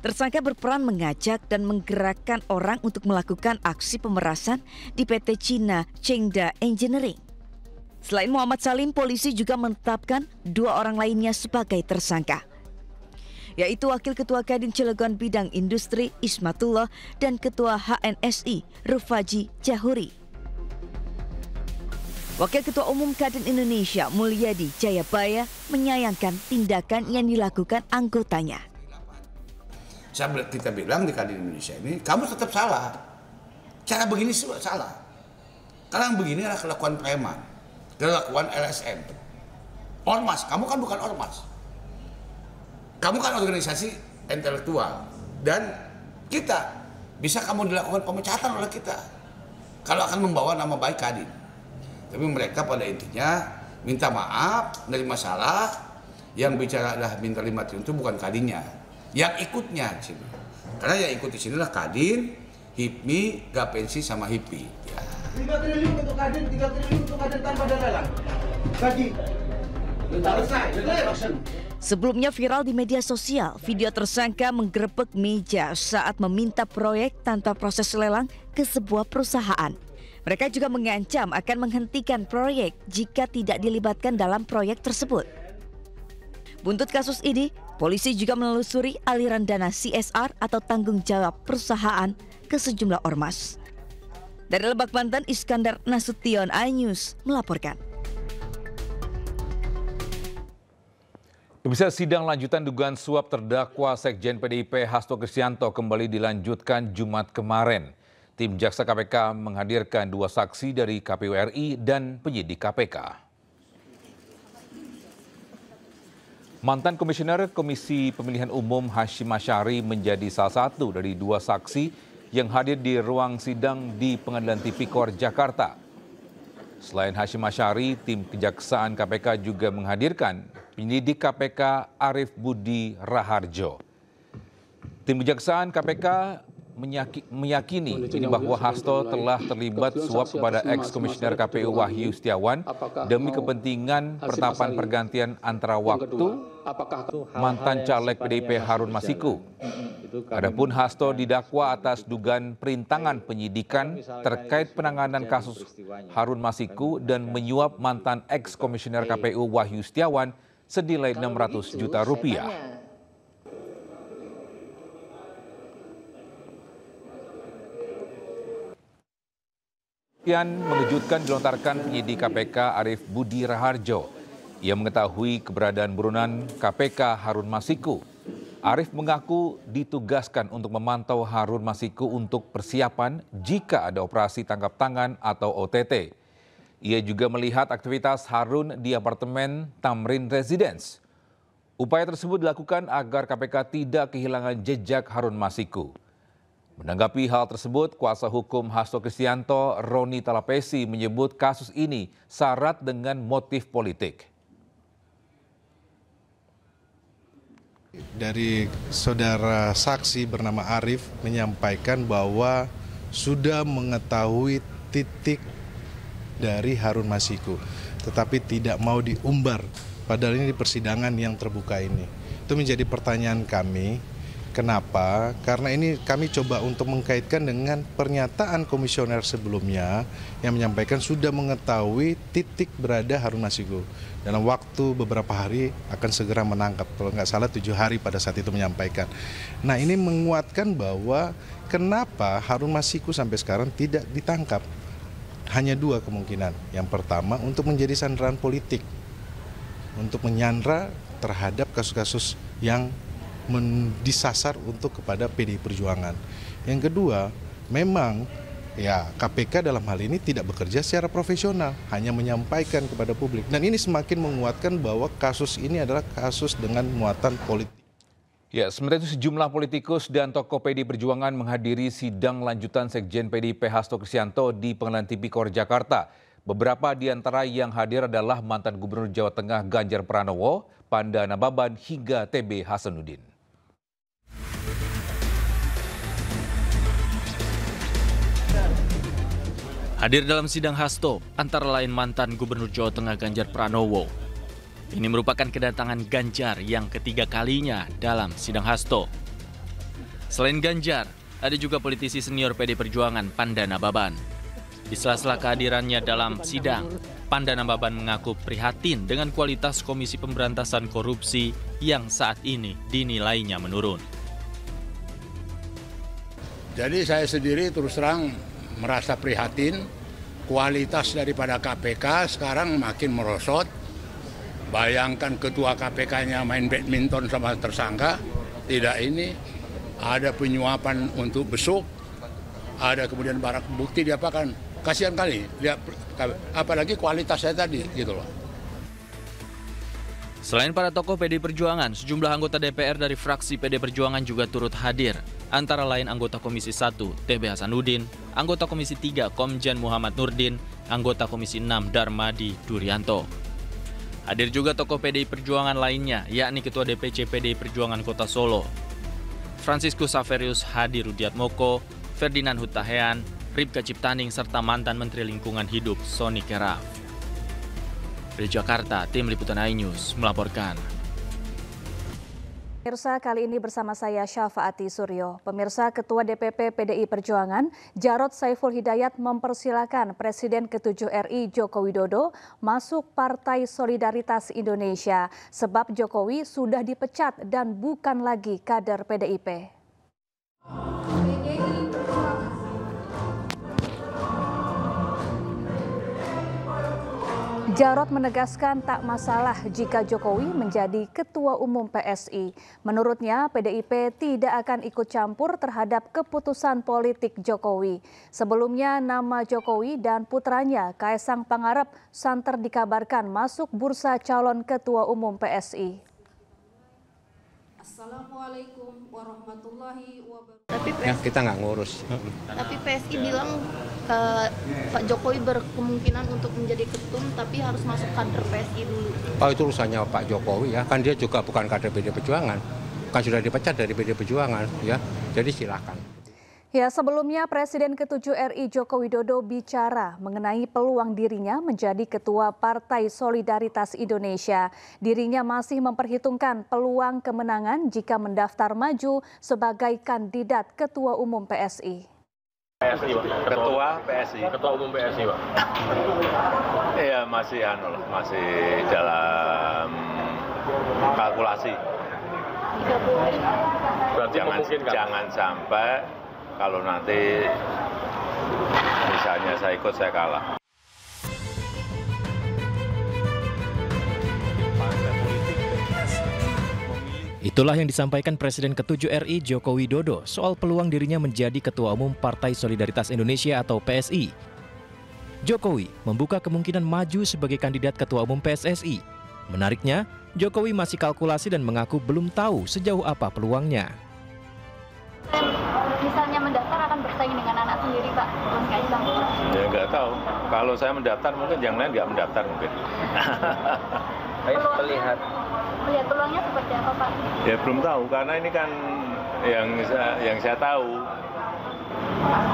Tersangka berperan mengajak dan menggerakkan orang untuk melakukan aksi pemerasan di PT Cina Chengda Engineering. Selain Muhammad Salim, polisi juga menetapkan 2 orang lainnya sebagai tersangka, yaitu Wakil Ketua Kadin Cilegon Bidang Industri Ismatullah dan Ketua HNSI Rufaji Jahuri. Wakil Ketua Umum Kadin Indonesia Mulyadi Jayabaya menyayangkan tindakan yang dilakukan anggotanya. Kita bilang di Kadin Indonesia ini, kamu tetap salah. Cara begini salah. Karena yang begini adalah kelakuan preman, kelakuan LSM. Ormas, kamu kan bukan ormas. Kamu kan organisasi intelektual. Dan kita, bisa kamu dilakukan pemecatan oleh kita. Kalau akan membawa nama baik Kadin. Tapi mereka pada intinya minta maaf dari masalah, yang bicara adalah minta 5 triliun itu bukan Kadinnya, yang ikutnya di sini. Karena yang ikut di sinilah Kadin, HIPMI, Gapensi sama HIPI. Ya. 5 triliun untuk Kadin, 3 triliun untuk Kadin tanpa ada lelang. Bagi. Selesai. Sebelumnya viral di media sosial, video tersangka menggerebek meja saat meminta proyek tanpa proses lelang ke sebuah perusahaan. Mereka juga mengancam akan menghentikan proyek jika tidak dilibatkan dalam proyek tersebut. Buntut kasus ini, polisi juga menelusuri aliran dana CSR atau tanggung jawab perusahaan ke sejumlah ormas. Dari Lebak, Banten, Iskandar Nasution, iNews melaporkan. Pemirsa, sidang lanjutan dugaan suap terdakwa Sekjen PDIP Hasto Kristianto kembali dilanjutkan Jumat kemarin. Tim Jaksa KPK menghadirkan 2 saksi dari KPU RI dan penyidik KPK. Mantan Komisioner Komisi Pemilihan Umum Hashim Asyari menjadi salah satu dari 2 saksi yang hadir di ruang sidang di Pengadilan Tipikor Jakarta. Selain Hashim Asyari, tim Kejaksaan KPK juga menghadirkan penyidik KPK Arif Budi Raharjo. Tim Kejaksaan KPK meyakini bahwa Hasto telah terlibat suap kepada ex-komisioner KPU Wahyu Setiawan demi kepentingan pertapan pergantian antara waktu mantan caleg PDIP Harun Masiku. Adapun Hasto didakwa atas dugaan perintangan penyidikan terkait penanganan kasus Harun Masiku dan menyuap mantan ex-komisioner KPU Wahyu Setiawan senilai 600 juta rupiah. Yang mengejutkan dilontarkan penyidik KPK Arif Budi Raharjo. Ia mengetahui keberadaan buronan KPK Harun Masiku. Arif mengaku ditugaskan untuk memantau Harun Masiku untuk persiapan jika ada operasi tangkap tangan atau OTT. Ia juga melihat aktivitas Harun di apartemen Tamrin Residence. Upaya tersebut dilakukan agar KPK tidak kehilangan jejak Harun Masiku. Menanggapi hal tersebut, kuasa hukum Hasto Kristianto, Roni Talapesi, menyebut kasus ini syarat dengan motif politik. Dari saudara saksi bernama Arif menyampaikan bahwa sudah mengetahui titik dari Harun Masiku, tetapi tidak mau diumbar, padahal ini di persidangan yang terbuka ini. Itu menjadi pertanyaan kami. Kenapa? Karena ini kami coba untuk mengkaitkan dengan pernyataan komisioner sebelumnya yang menyampaikan sudah mengetahui titik berada Harun Masiku. Dalam waktu beberapa hari akan segera menangkap, kalau nggak salah 7 hari pada saat itu menyampaikan. Nah, ini menguatkan bahwa kenapa Harun Masiku sampai sekarang tidak ditangkap. Hanya 2 kemungkinan. Yang pertama, untuk menjadi sandaran politik, untuk menyandra terhadap kasus-kasus yang disasar untuk kepada PDI Perjuangan. Yang kedua, memang ya KPK dalam hal ini tidak bekerja secara profesional, hanya menyampaikan kepada publik. Dan ini semakin menguatkan bahwa kasus ini adalah kasus dengan muatan politik. Ya, sementara itu sejumlah politikus dan tokoh PDI Perjuangan menghadiri sidang lanjutan Sekjen PDIP Hasto Kristianto di Pengadilan Tipikor Jakarta. Beberapa di antara yang hadir adalah mantan Gubernur Jawa Tengah Ganjar Pranowo, Panda Nababan hingga TB Hasanuddin. Hadir dalam sidang Hasto, antara lain mantan Gubernur Jawa Tengah Ganjar Pranowo. Ini merupakan kedatangan Ganjar yang ketiga kalinya dalam sidang Hasto. Selain Ganjar, ada juga politisi senior PD Perjuangan Panda Nababan. Di sela-sela kehadirannya dalam sidang, Panda Nababan mengaku prihatin dengan kualitas Komisi Pemberantasan Korupsi yang saat ini dinilainya menurun. Jadi saya sendiri terus terang merasa prihatin, kualitas daripada KPK sekarang makin merosot. Bayangkan ketua KPK-nya main badminton sama tersangka, tidak ini, ada penyuapan untuk besuk, ada kemudian barang bukti diapakan. Kasihan kali, lihat apalagi kualitas saya tadi gitu loh. Selain para tokoh PD Perjuangan, sejumlah anggota DPR dari fraksi PD Perjuangan juga turut hadir. Antara lain anggota Komisi 1 TB Hasanuddin, anggota Komisi 3 Komjen Muhammad Nurdin, anggota Komisi 6 Darmadi Durianto. Hadir juga tokoh PDI Perjuangan lainnya, yakni Ketua DPC PDI Perjuangan Kota Solo, Franciscus Saverius Hadi Rudiatmoko, Ferdinand Hutahean, Ripka Ciptaning, serta mantan Menteri Lingkungan Hidup Soni Keraf. Dari Jakarta, tim Liputan iNews melaporkan. Pemirsa, kali ini bersama saya Syafaati Suryo. Pemirsa, Ketua DPP PDI Perjuangan Jarod Saiful Hidayat mempersilakan Presiden ke-7 RI Joko Widodo masuk Partai Solidaritas Indonesia sebab Jokowi sudah dipecat dan bukan lagi kader PDIP. Jarod menegaskan tak masalah jika Jokowi menjadi Ketua Umum PSI. Menurutnya, PDIP tidak akan ikut campur terhadap keputusan politik Jokowi. Sebelumnya, nama Jokowi dan putranya Kaesang Pangarep santer dikabarkan masuk bursa calon Ketua Umum PSI. Assalamualaikum warahmatullahi wabarakatuh. Tapi kita nggak ngurus. Tapi PSI bilang Pak Jokowi berkemungkinan untuk menjadi ketum, tapi harus masuk kader PSI dulu. Oh, itu urusannya Pak Jokowi ya, kan dia juga bukan kader PD Perjuangan, kan sudah dipecat dari PD Perjuangan ya, jadi silakan. Ya, sebelumnya Presiden ke-7 RI Joko Widodo bicara mengenai peluang dirinya menjadi Ketua Partai Solidaritas Indonesia. Dirinya masih memperhitungkan peluang kemenangan jika mendaftar maju sebagai kandidat Ketua Umum PSI. Ketua PSI. Ketua Umum PSI, Pak. Iya, masih dalam kalkulasi. Jangan sampai kalau nanti misalnya saya ikut, saya kalah. Itulah yang disampaikan Presiden ke-7 RI Joko Widodo soal peluang dirinya menjadi Ketua Umum Partai Solidaritas Indonesia atau PSI. Jokowi membuka kemungkinan maju sebagai kandidat Ketua Umum PSSI. Menariknya, Jokowi masih kalkulasi dan mengaku belum tahu sejauh apa peluangnya. Misalnya mendaftar akan bersaing dengan anak sendiri, Pak, Mas Kaisang? Ya nggak tahu. Kalau saya mendaftar mungkin yang lain nggak mendaftar mungkin. Melihat peluangnya seperti apa, Pak? Ya belum tahu karena ini kan yang saya tahu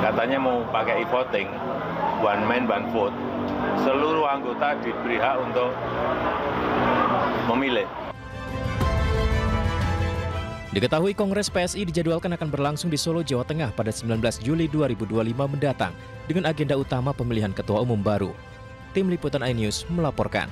katanya mau pakai e-voting, one man one vote. Seluruh anggota diberi hak untuk memilih. Diketahui Kongres PSI dijadwalkan akan berlangsung di Solo, Jawa Tengah pada 19 Juli 2025 mendatang dengan agenda utama pemilihan Ketua Umum baru. Tim Liputan iNews melaporkan.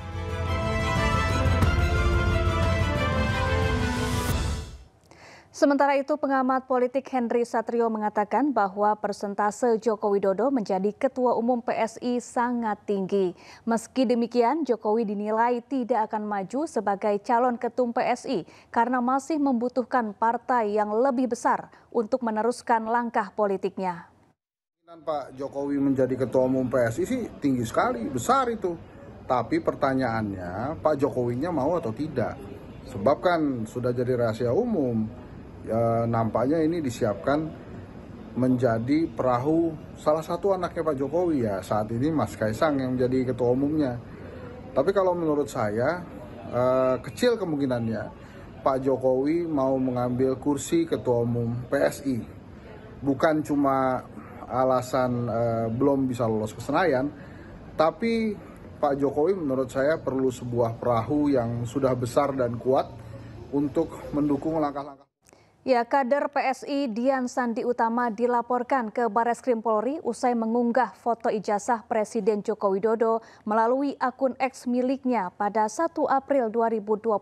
Sementara itu, pengamat politik Henry Satrio mengatakan bahwa persentase Joko Widodo menjadi Ketua Umum PSI sangat tinggi. Meski demikian, Jokowi dinilai tidak akan maju sebagai calon ketum PSI karena masih membutuhkan partai yang lebih besar untuk meneruskan langkah politiknya. Pak Jokowi menjadi Ketua Umum PSI sih tinggi sekali, besar itu. Tapi pertanyaannya, Pak Jokowinya mau atau tidak? Sebab kan sudah jadi rahasia umum. Ya, nampaknya ini disiapkan menjadi perahu salah satu anaknya Pak Jokowi ya, saat ini Mas Kaisang yang menjadi ketua umumnya. Tapi kalau menurut saya kecil kemungkinannya Pak Jokowi mau mengambil kursi ketua umum PSI. Bukan cuma alasan belum bisa lolos ke Senayan, tapi Pak Jokowi menurut saya perlu sebuah perahu yang sudah besar dan kuat untuk mendukung langkah-langkah. Ya, kader PSI Dian Sandi Utama dilaporkan ke Barreskrim Polri usai mengunggah foto ijazah Presiden Joko Widodo melalui akun X miliknya pada 1 April 2025.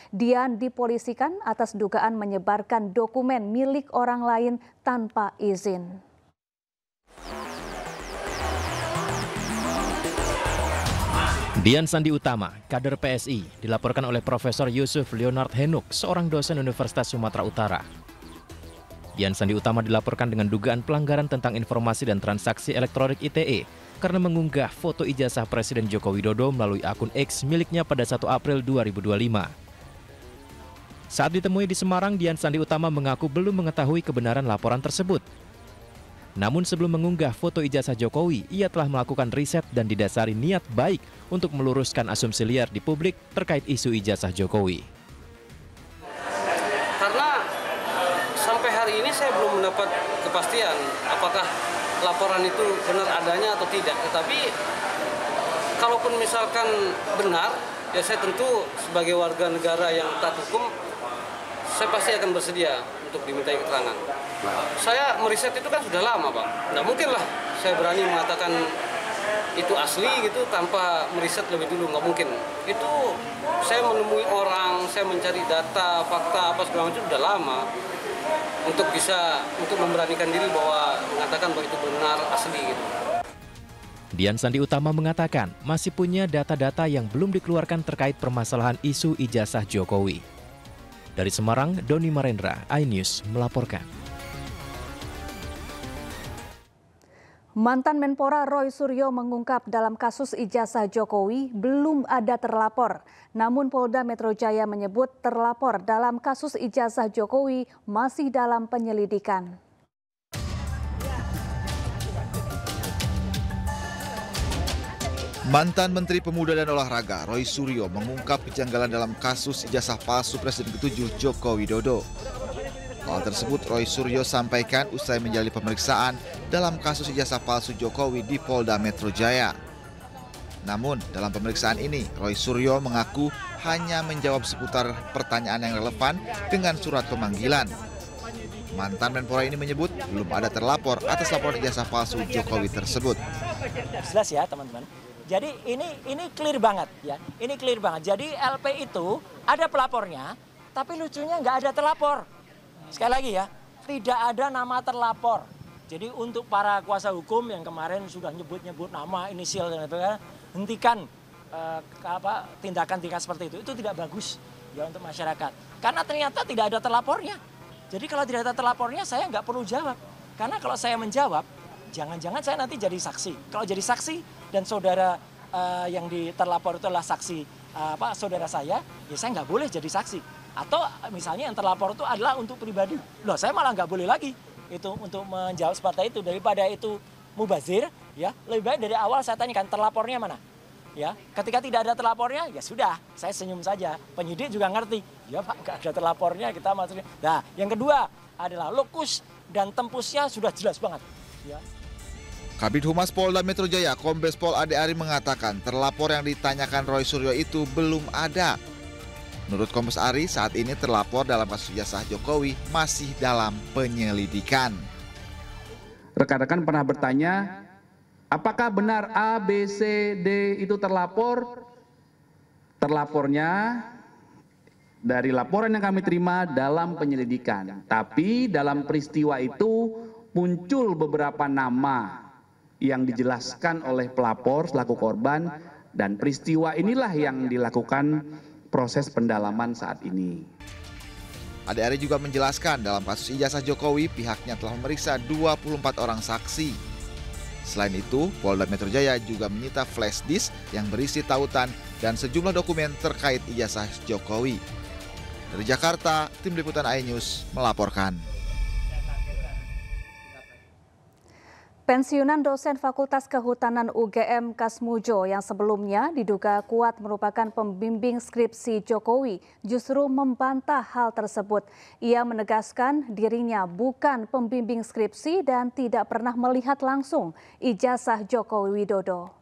Dian dipolisikan atas dugaan menyebarkan dokumen milik orang lain tanpa izin. Dian Sandi Utama, kader PSI, dilaporkan oleh Profesor Yusuf Leonard Henuk, seorang dosen Universitas Sumatera Utara. Dian Sandi Utama dilaporkan dengan dugaan pelanggaran tentang informasi dan transaksi elektronik ITE karena mengunggah foto ijazah Presiden Joko Widodo melalui akun X miliknya pada 1 April 2025. Saat ditemui di Semarang, Dian Sandi Utama mengaku belum mengetahui kebenaran laporan tersebut. Namun sebelum mengunggah foto ijazah Jokowi, ia telah melakukan riset dan didasari niat baik untuk meluruskan asumsi liar di publik terkait isu ijazah Jokowi. Karena sampai hari ini saya belum mendapat kepastian apakah laporan itu benar adanya atau tidak. Tetapi kalaupun misalkan benar, ya saya tentu sebagai warga negara yang taat hukum, saya pasti akan bersedia untuk dimintai keterangan. Saya meriset itu kan sudah lama, Pak. Nggak mungkin lah saya berani mengatakan itu asli gitu tanpa meriset lebih dulu, nggak mungkin. Itu saya menemui orang, saya mencari data, fakta, apa segala macam sudah lama untuk memberanikan diri bahwa mengatakan bahwa itu benar asli gitu. Dian Sandi Utama mengatakan masih punya data-data yang belum dikeluarkan terkait permasalahan isu ijazah Jokowi. Dari Semarang, Doni Marendra, iNews melaporkan. Mantan Menpora Roy Suryo mengungkap dalam kasus ijazah Jokowi belum ada terlapor. Namun Polda Metro Jaya menyebut terlapor dalam kasus ijazah Jokowi masih dalam penyelidikan. Mantan Menteri Pemuda dan Olahraga Roy Suryo mengungkap kejanggalan dalam kasus ijazah palsu Presiden ke-7 Joko Widodo. Hal tersebut Roy Suryo sampaikan usai menjalani pemeriksaan dalam kasus ijazah palsu Jokowi di Polda Metro Jaya. Namun dalam pemeriksaan ini Roy Suryo mengaku hanya menjawab seputar pertanyaan yang relevan dengan surat pemanggilan. Mantan Menpora ini menyebut belum ada terlapor atas laporan ijazah palsu Jokowi tersebut. Jelas ya teman-teman. Jadi ini clear banget ya. Ini clear banget. Jadi LP itu ada pelapornya, tapi lucunya nggak ada terlapor. Sekali lagi ya, tidak ada nama terlapor. Jadi untuk para kuasa hukum yang kemarin sudah nyebut-nyebut nama, inisial dan sebagainya, hentikan tindakan-tindakan seperti itu tidak bagus ya untuk masyarakat. Karena ternyata tidak ada terlapornya. Jadi kalau tidak ada terlapornya saya nggak perlu jawab. Karena kalau saya menjawab, jangan-jangan saya nanti jadi saksi. Kalau jadi saksi dan saudara yang terlapor itu adalah saksi saudara saya, ya saya nggak boleh jadi saksi. Atau misalnya yang terlapor itu adalah untuk pribadi. Loh, saya malah nggak boleh lagi itu untuk menjawab seperti itu. Daripada itu mubazir, ya lebih baik dari awal saya tanyakan terlapornya mana. Ya, ketika tidak ada terlapornya, ya sudah, saya senyum saja. Penyidik juga ngerti, ya Pak, nggak ada terlapornya, kita maksudnya. Nah, yang kedua adalah lokus dan tempusnya sudah jelas banget. Ya. Kabid Humas Polda Metro Jaya, Kombes Pol Ade Ari mengatakan terlapor yang ditanyakan Roy Suryo itu belum ada. Menurut Kombes Ari, saat ini terlapor dalam kasus ijazah Jokowi masih dalam penyelidikan. Rekan-rekan pernah bertanya, apakah benar A, B, C, D itu terlapor? Terlapornya dari laporan yang kami terima dalam penyelidikan. Tapi dalam peristiwa itu muncul beberapa nama yang dijelaskan oleh pelapor selaku korban, dan peristiwa inilah yang dilakukan proses pendalaman saat ini. Ade Ari juga menjelaskan dalam kasus ijazah Jokowi pihaknya telah memeriksa 24 orang saksi. Selain itu, Polda Metro Jaya juga menyita flash disk yang berisi tautan dan sejumlah dokumen terkait ijazah Jokowi. Dari Jakarta, Tim Liputan iNews melaporkan. Pensiunan dosen Fakultas Kehutanan UGM Kasmujo yang sebelumnya diduga kuat merupakan pembimbing skripsi Jokowi justru membantah hal tersebut. Ia menegaskan dirinya bukan pembimbing skripsi dan tidak pernah melihat langsung ijazah Joko Widodo.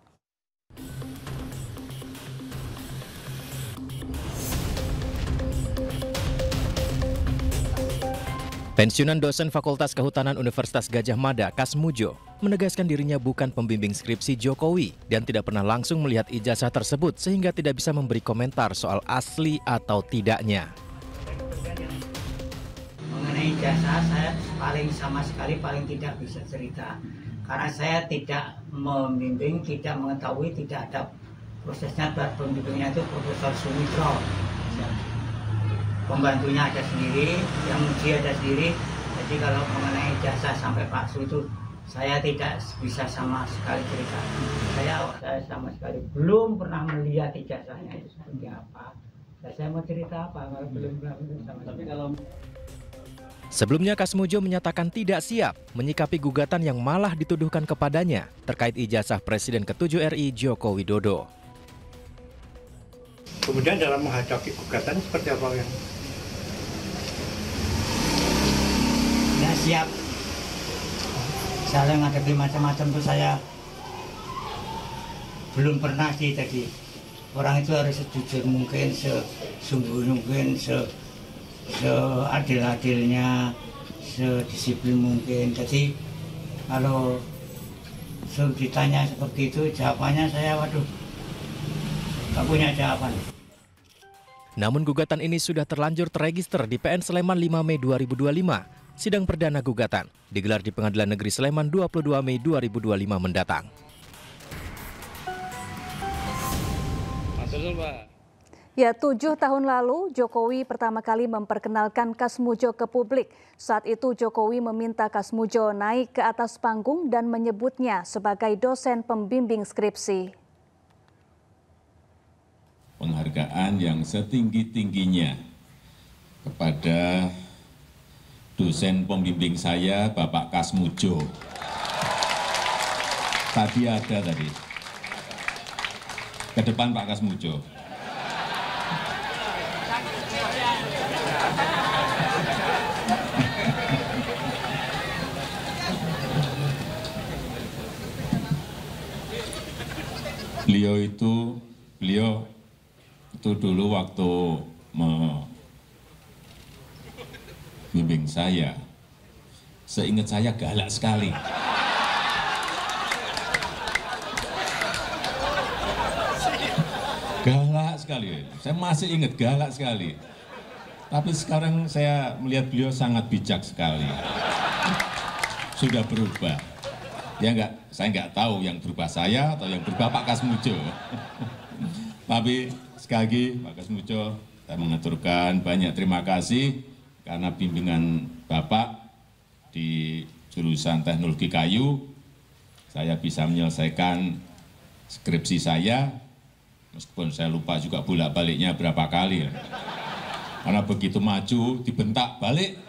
Pensiunan dosen Fakultas Kehutanan Universitas Gadjah Mada, Kasmujo, menegaskan dirinya bukan pembimbing skripsi Jokowi dan tidak pernah langsung melihat ijazah tersebut sehingga tidak bisa memberi komentar soal asli atau tidaknya. Mengenai ijazah saya paling tidak bisa cerita karena saya tidak membimbing, tidak mengetahui, tidak ada prosesnya. Pembimbingnya itu Profesor Sumitro. Pembantunya ada sendiri, yang uji ada sendiri. Jadi kalau mengenai ijazah sampai palsu itu saya tidak bisa sama sekali cerita. Saya sama sekali belum pernah melihat ijazahnya itu seperti apa. Saya mau cerita apa kalau belum pernah sama sekali. Sebelumnya Kasmujo menyatakan tidak siap menyikapi gugatan yang malah dituduhkan kepadanya terkait ijazah Presiden ke-7 RI Joko Widodo. Kemudian dalam menghadapi gugatan seperti apa yang? Tidak siap. Saya menghadapi macam-macam tuh saya belum pernah sih tadi. Orang itu harus sejujur mungkin, sesungguh mungkin, seadil-adilnya, sedisiplin mungkin. Jadi kalau ditanya seperti itu jawabannya saya waduh nggak punya jawaban. Namun gugatan ini sudah terlanjur terregister di PN Sleman 5 Mei 2025. Sidang perdana gugatan digelar di Pengadilan Negeri Sleman 22 Mei 2025 mendatang. Ya, 7 tahun lalu Jokowi pertama kali memperkenalkan Kasmujo ke publik. Saat itu Jokowi meminta Kasmujo naik ke atas panggung dan menyebutnya sebagai dosen pembimbing skripsi. Penghargaan yang setinggi-tingginya kepada dosen pembimbing saya, Bapak Kasmujo. Tadi ada tadi. Ke depan Pak Kasmujo. Beliau itu dulu waktu membimbing saya, seingat saya galak sekali. Galak sekali, saya masih ingat galak sekali. Tapi sekarang saya melihat beliau sangat bijak sekali. Sudah berubah. Ya enggak, saya nggak tahu yang berubah saya atau yang berubah Pak Kasmujo. Tapi sekali lagi Pak Kasmujo, saya mengaturkan banyak terima kasih karena bimbingan Bapak di jurusan teknologi kayu, saya bisa menyelesaikan skripsi saya, meskipun saya lupa juga bolak-baliknya berapa kali. Karena begitu maju dibentak balik,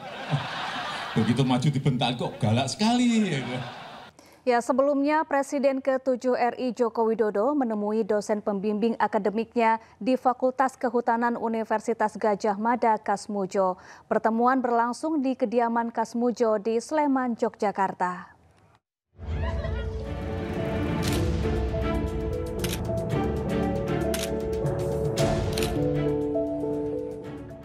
begitu maju dibentak kok galak sekali. Ya, sebelumnya Presiden ke-7 RI Joko Widodo menemui dosen pembimbing akademiknya di Fakultas Kehutanan Universitas Gadjah Mada Kasmujo. Pertemuan berlangsung di kediaman Kasmujo di Sleman, Yogyakarta.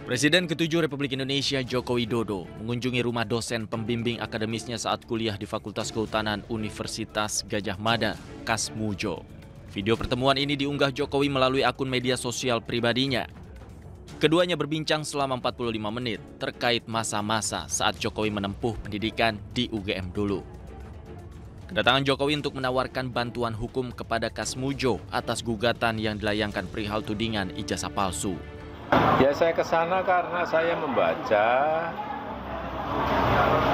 Presiden ke-7 Republik Indonesia Joko Widodo mengunjungi rumah dosen pembimbing akademisnya saat kuliah di Fakultas Kehutanan Universitas Gadjah Mada, Kasmujo. Video pertemuan ini diunggah Jokowi melalui akun media sosial pribadinya. Keduanya berbincang selama 45 menit terkait masa-masa saat Jokowi menempuh pendidikan di UGM dulu. Kedatangan Jokowi untuk menawarkan bantuan hukum kepada Kasmujo atas gugatan yang dilayangkan perihal tudingan ijazah palsu. Ya, saya ke sana karena saya membaca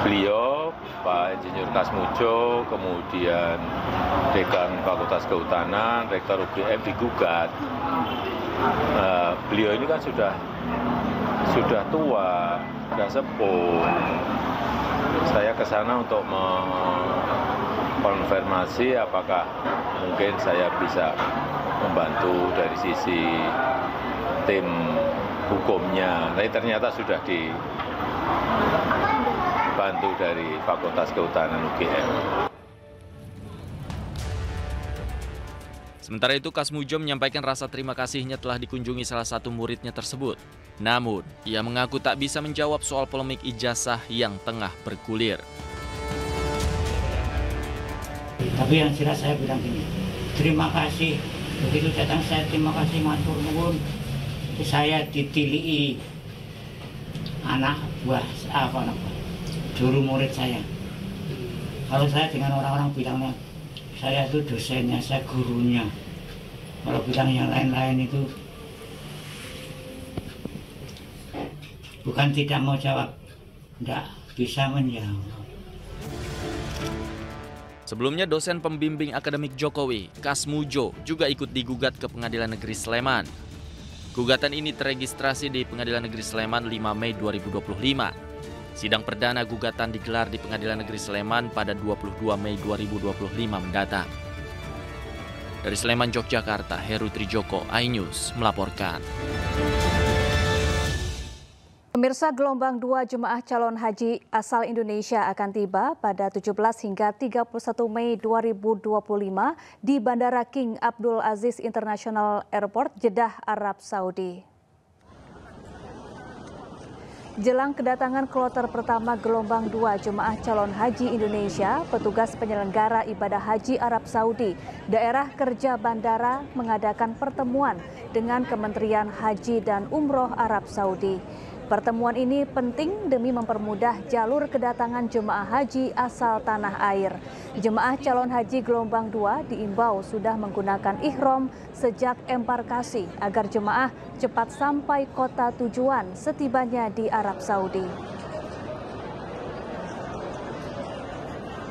beliau, Pak Insinyur Kasmujo, kemudian Dekan Fakultas Kehutanan, Rektor UGM digugat. Beliau ini kan sudah tua, sudah sepuh. Saya ke sana untuk mengkonfirmasi apakah mungkin saya bisa membantu dari sisi tim hukumnya, tapi ternyata sudah dibantu dari Fakultas Kehutanan UGM. Sementara itu, Kasmujo menyampaikan rasa terima kasihnya telah dikunjungi salah satu muridnya tersebut. Namun, ia mengaku tak bisa menjawab soal polemik ijazah yang tengah bergulir. Tapi yang jelas saya bilang gini, terima kasih. Begitu datang saya terima kasih, matur nuwun. Saya ditilii anak buah juru murid saya. Kalau saya dengan orang-orang bilangnya saya itu dosennya, saya gurunya. Kalau bilang yang lain-lain itu bukan tidak mau jawab, tidak bisa menjawab. Sebelumnya dosen pembimbing akademik Jokowi, Kasmujo, juga ikut digugat ke Pengadilan Negeri Sleman. Gugatan ini teregistrasi di Pengadilan Negeri Sleman 5 Mei 2025. Sidang perdana gugatan digelar di Pengadilan Negeri Sleman pada 22 Mei 2025 mendatang. Dari Sleman, Yogyakarta, Heru Trijoko, iNews melaporkan. Pemirsa, gelombang 2 jemaah calon haji asal Indonesia akan tiba pada 17 hingga 31 Mei 2025 di Bandara King Abdul Aziz International Airport, Jeddah, Arab Saudi. Jelang kedatangan kloter pertama gelombang 2 jemaah calon haji Indonesia, petugas penyelenggara ibadah haji Arab Saudi, daerah kerja bandara mengadakan pertemuan dengan Kementerian Haji dan Umroh Arab Saudi. Pertemuan ini penting demi mempermudah jalur kedatangan jemaah haji asal tanah air. Jemaah calon haji gelombang 2 diimbau sudah menggunakan ihram sejak embarkasi agar jemaah cepat sampai kota tujuan setibanya di Arab Saudi.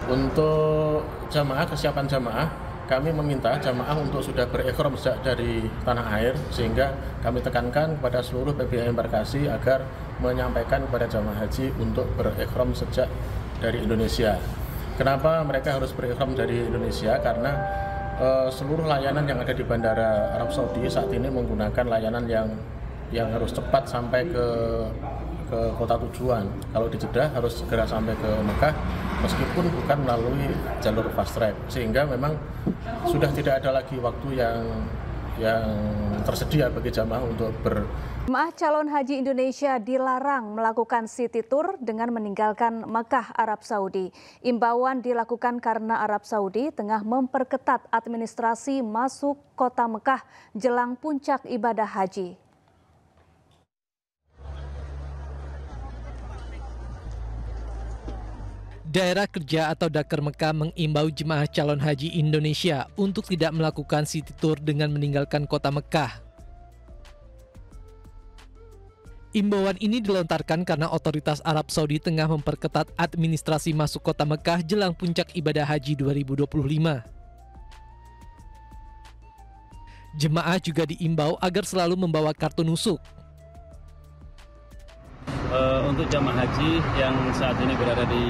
Untuk jamaah, kesiapan jamaah, kami meminta jamaah untuk sudah berihram sejak dari tanah air, sehingga kami tekankan kepada seluruh PBI embarkasi agar menyampaikan kepada jamaah haji untuk berihram sejak dari Indonesia. Kenapa mereka harus berihram dari Indonesia? Karena seluruh layanan yang ada di Bandara Arab Saudi saat ini menggunakan layanan yang harus cepat sampai ke kota tujuan. Kalau di Jeddah harus segera sampai ke Mekah, meskipun bukan melalui jalur fast track, sehingga memang sudah tidak ada lagi waktu yang tersedia bagi jamaah untuk Jemaah calon haji Indonesia dilarang melakukan city tour dengan meninggalkan Mekah, Arab Saudi. Imbauan dilakukan karena Arab Saudi tengah memperketat administrasi masuk kota Mekah jelang puncak ibadah haji. Daerah Kerja atau Dakar Mekah mengimbau jemaah calon haji Indonesia untuk tidak melakukan city tour dengan meninggalkan kota Mekah. Imbauan ini dilontarkan karena otoritas Arab Saudi tengah memperketat administrasi masuk kota Mekah jelang puncak ibadah haji 2025. Jemaah juga diimbau agar selalu membawa kartu nusuk. Untuk jamaah haji yang saat ini berada di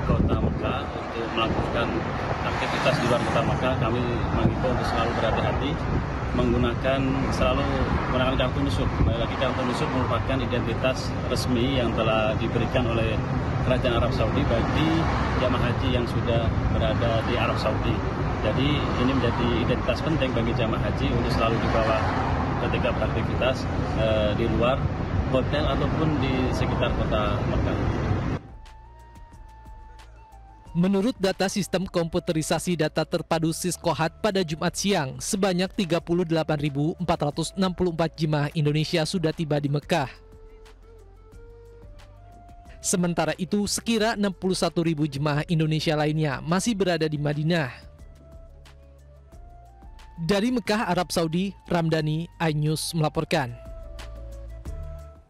kota Mekah untuk melakukan aktivitas di luar kota Mekah, kami mengimbau untuk selalu berhati-hati selalu menggunakan kartu nusuk. Kembali lagi, kartu nusuk merupakan identitas resmi yang telah diberikan oleh Kerajaan Arab Saudi bagi jamaah haji yang sudah berada di Arab Saudi. Jadi ini menjadi identitas penting bagi jamaah haji untuk selalu dibawa ketika beraktivitas di luar hotel ataupun di sekitar kota Mekah. Menurut data sistem komputerisasi data terpadu Siskohat pada Jumat siang, sebanyak 38.464 jemaah Indonesia sudah tiba di Mekah. Sementara itu, sekira 61.000 jemaah Indonesia lainnya masih berada di Madinah. Dari Mekah, Arab Saudi, Ramdhani, iNews melaporkan.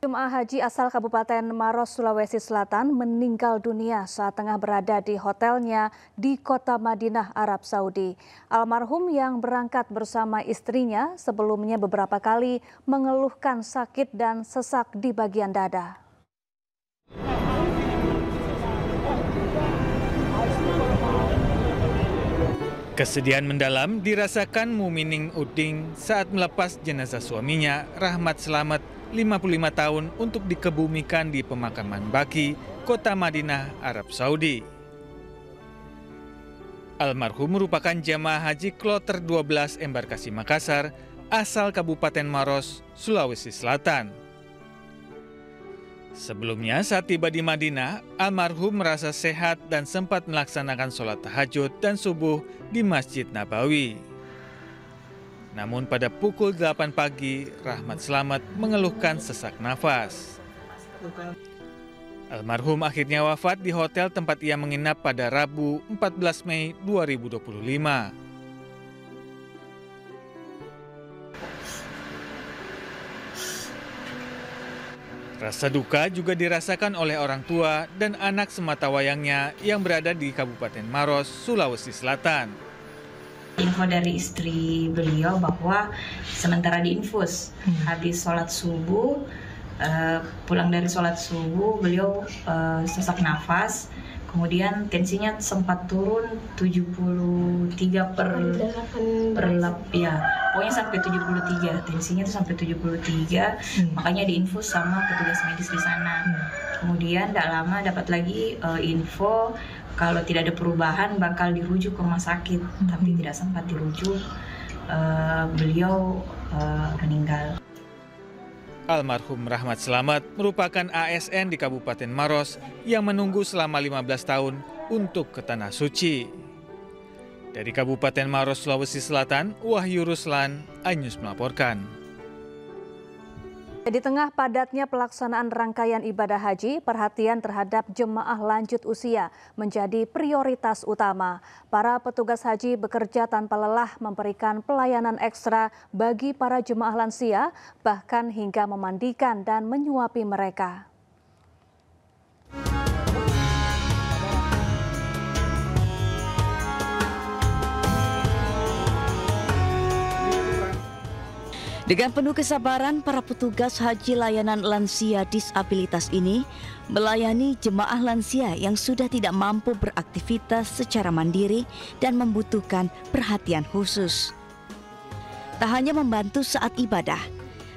Jemaah haji asal Kabupaten Maros, Sulawesi Selatan meninggal dunia saat tengah berada di hotelnya di kota Madinah, Arab Saudi. Almarhum yang berangkat bersama istrinya sebelumnya beberapa kali mengeluhkan sakit dan sesak di bagian dada. Kesedihan mendalam dirasakan Mumining Uding saat melepas jenazah suaminya, Rahmat Slamet, 55 tahun, untuk dikebumikan di pemakaman Baki, kota Madinah, Arab Saudi. Almarhum merupakan jamaah haji kloter 12 embarkasi Makassar, asal Kabupaten Maros, Sulawesi Selatan. Sebelumnya saat tiba di Madinah, almarhum merasa sehat dan sempat melaksanakan sholat tahajud dan subuh di Masjid Nabawi. Namun pada pukul 8 pagi, Rahmat Slamet mengeluhkan sesak nafas. Almarhum akhirnya wafat di hotel tempat ia menginap pada Rabu 14 Mei 2025. Rasa duka juga dirasakan oleh orang tua dan anak sematawayangnya yang berada di Kabupaten Maros, Sulawesi Selatan. Info dari istri beliau bahwa sementara diinfus, habis sholat subuh, pulang dari sholat subuh beliau sesak nafas, kemudian tensinya sempat turun 73 per ya, pokoknya sampai 73, tensinya itu sampai 73, makanya diinfus sama petugas medis di sana. Kemudian tidak lama dapat lagi info kalau tidak ada perubahan bakal dirujuk ke rumah sakit, tapi tidak sempat dirujuk, beliau meninggal. Almarhum Rahmat Slamet merupakan ASN di Kabupaten Maros yang menunggu selama 15 tahun untuk ke Tanah Suci. Dari Kabupaten Maros, Sulawesi Selatan, Wahyu Ruslan, iNews melaporkan. Di tengah padatnya pelaksanaan rangkaian ibadah haji, perhatian terhadap jemaah lanjut usia menjadi prioritas utama. Para petugas haji bekerja tanpa lelah memberikan pelayanan ekstra bagi para jemaah lansia, bahkan hingga memandikan dan menyuapi mereka. Dengan penuh kesabaran, para petugas haji layanan lansia disabilitas ini melayani jemaah lansia yang sudah tidak mampu beraktivitas secara mandiri dan membutuhkan perhatian khusus. Tak hanya membantu saat ibadah,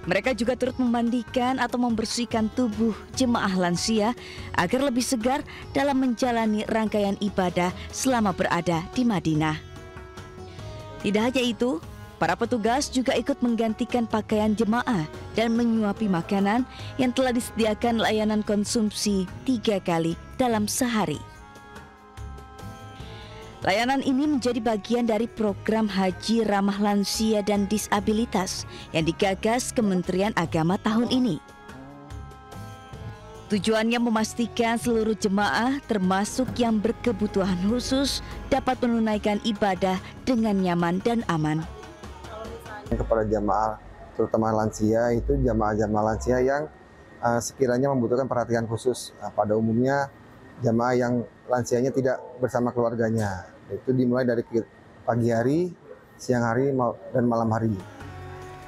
mereka juga turut memandikan atau membersihkan tubuh jemaah lansia agar lebih segar dalam menjalani rangkaian ibadah selama berada di Madinah. Tidak hanya itu, para petugas juga ikut menggantikan pakaian jemaah dan menyuapi makanan yang telah disediakan layanan konsumsi 3 kali dalam sehari. Layanan ini menjadi bagian dari program haji ramah lansia dan disabilitas yang digagas Kementerian Agama tahun ini. Tujuannya memastikan seluruh jemaah termasuk yang berkebutuhan khusus dapat menunaikan ibadah dengan nyaman dan aman. Kepada jamaah terutama lansia, itu jamaah-jamaah lansia yang sekiranya membutuhkan perhatian khusus. Pada umumnya jamaah yang lansianya tidak bersama keluarganya, itu dimulai dari pagi hari, siang hari, dan malam hari.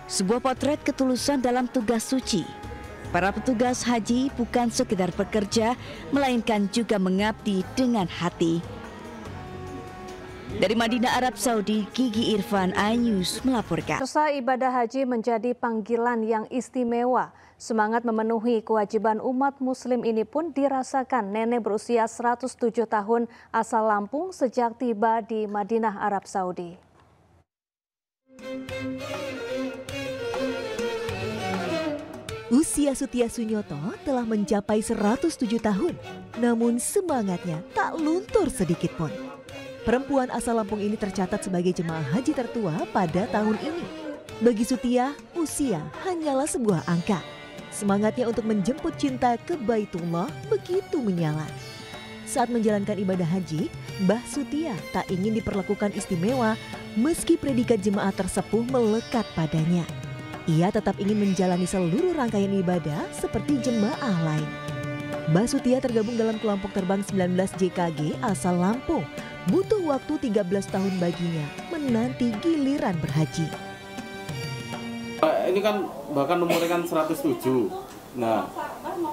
Sebuah potret ketulusan dalam tugas suci. Para petugas haji bukan sekedar bekerja, melainkan juga mengabdi dengan hati. Dari Madinah, Arab Saudi, Gigi Irfan, iNews melaporkan. Pemirsa, ibadah haji menjadi panggilan yang istimewa. Semangat memenuhi kewajiban umat muslim ini pun dirasakan nenek berusia 107 tahun asal Lampung sejak tiba di Madinah, Arab Saudi. Usia Sutia Sunyoto telah mencapai 107 tahun, namun semangatnya tak luntur sedikit pun. Perempuan asal Lampung ini tercatat sebagai jemaah haji tertua pada tahun ini. Bagi Sutia, usia hanyalah sebuah angka. Semangatnya untuk menjemput cinta ke Baitullah begitu menyala. Saat menjalankan ibadah haji, Mbah Sutia tak ingin diperlakukan istimewa meski predikat jemaah tersepuh melekat padanya. Ia tetap ingin menjalani seluruh rangkaian ibadah seperti jemaah lain. Mbah Sutia tergabung dalam kelompok terbang 19 JKG asal Lampung. Butuh waktu 13 tahun baginya menanti giliran berhaji. Ini kan bahkan umurnya kan 107. Nah,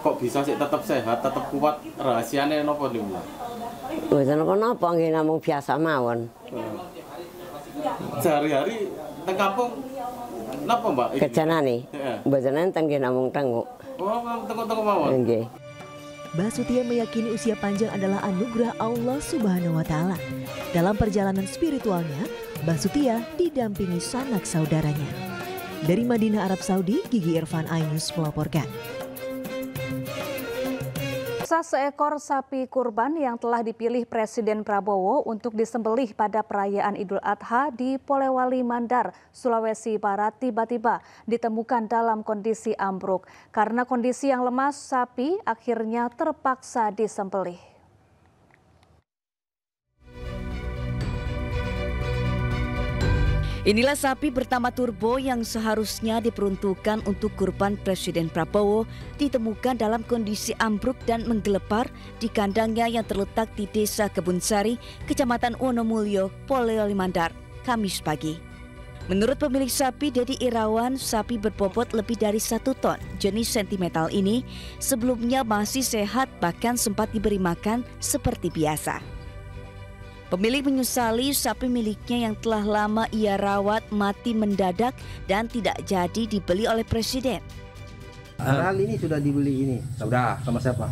kok bisa sih tetap sehat, tetap kuat, rahasianya nopo nih, Mbak? Boten napa nggih namung biasa mawon. Sehari-hari teng kampung napa, Mbak? Kerjanane? Boten enten nggih namung tenguk. Oh, tenguk-tenguk mawon. Nggih. Mbah Sutia meyakini usia panjang adalah anugerah Allah Subhanahu wa Ta'ala. Dalam perjalanan spiritualnya, Mbah Sutia didampingi sanak saudaranya. Dari Madinah, Arab Saudi, Gigi Irfan, iNews melaporkan. Seekor sapi kurban yang telah dipilih Presiden Prabowo untuk disembelih pada perayaan Idul Adha di Polewali Mandar, Sulawesi Barat tiba-tiba ditemukan dalam kondisi ambruk. Karena kondisi yang lemas, sapi akhirnya terpaksa disembelih. Inilah sapi bernama Turbo yang seharusnya diperuntukkan untuk kurban Presiden Prabowo ditemukan dalam kondisi ambruk dan menggelepar di kandangnya yang terletak di Desa Kebunsari, Kecamatan Wonomulyo, Polewali Mandar, Kamis pagi. Menurut pemilik sapi Dedi Irawan, sapi berbobot lebih dari 1 ton jenis sentimental ini sebelumnya masih sehat, bahkan sempat diberi makan seperti biasa. Pemilik menyesali sapi miliknya yang telah lama ia rawat mati mendadak dan tidak jadi dibeli oleh Presiden. Hal ini sudah dibeli ini? Sudah. Sama siapa?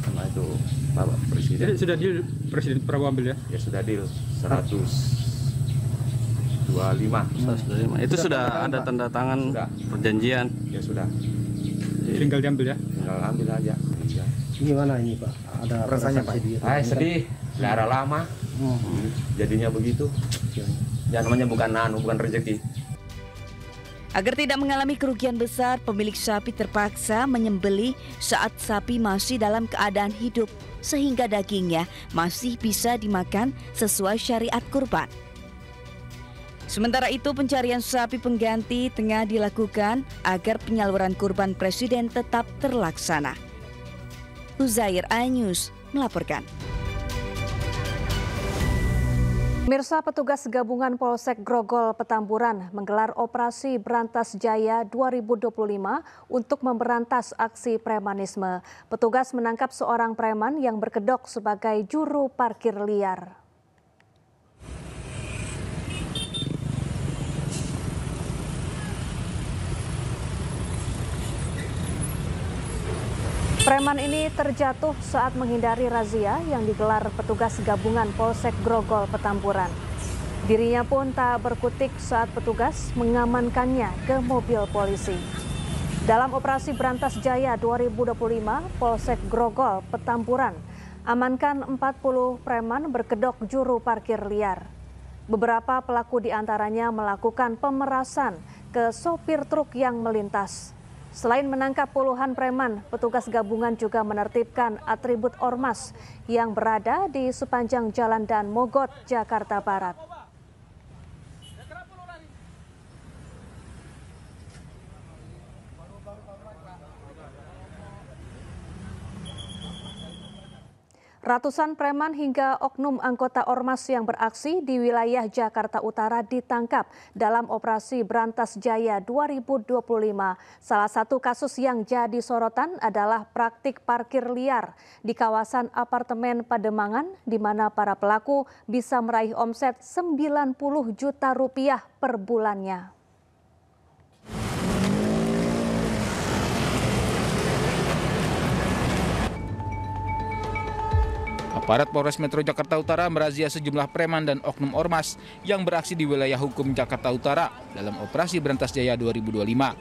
Sama itu Bapak Presiden. Jadi sudah deal Presiden Prabowo ambil ya? Ya sudah deal 125. Itu sudah ada tanda tangan perjanjian? Ya sudah. Tinggal diambil ya? Tinggal ambil aja. Gimana ini Pak? Ada rasanya Pak? Sedih, darah lama. Jadinya begitu. Ya namanya bukan rezeki. Agar tidak mengalami kerugian besar, pemilik sapi terpaksa menyembelih saat sapi masih dalam keadaan hidup, sehingga dagingnya masih bisa dimakan sesuai syariat kurban. Sementara itu, pencarian sapi pengganti tengah dilakukan agar penyaluran kurban presiden tetap terlaksana. Uzair, iNews melaporkan. Pemirsa, petugas gabungan Polsek Grogol Petamburan menggelar operasi Berantas Jaya 2025 untuk memberantas aksi premanisme. Petugas menangkap seorang preman yang berkedok sebagai juru parkir liar. Preman ini terjatuh saat menghindari razia yang digelar petugas gabungan Polsek Grogol Petamburan. Dirinya pun tak berkutik saat petugas mengamankannya ke mobil polisi. Dalam operasi Berantas Jaya 2025, Polsek Grogol Petamburan amankan 40 preman berkedok juru parkir liar. Beberapa pelaku diantaranya melakukan pemerasan ke sopir truk yang melintas. Selain menangkap puluhan preman, petugas gabungan juga menertibkan atribut ormas yang berada di sepanjang Jalan Dan Mogot, Jakarta Barat. Ratusan preman hingga oknum anggota ormas yang beraksi di wilayah Jakarta Utara ditangkap dalam operasi Berantas Jaya 2025. Salah satu kasus yang jadi sorotan adalah praktik parkir liar di kawasan apartemen Pademangan, di mana para pelaku bisa meraih omset 90 juta rupiah per bulannya. Aparat Polres Metro Jakarta Utara merazia sejumlah preman dan oknum ormas yang beraksi di wilayah hukum Jakarta Utara dalam operasi Berantas Jaya 2025.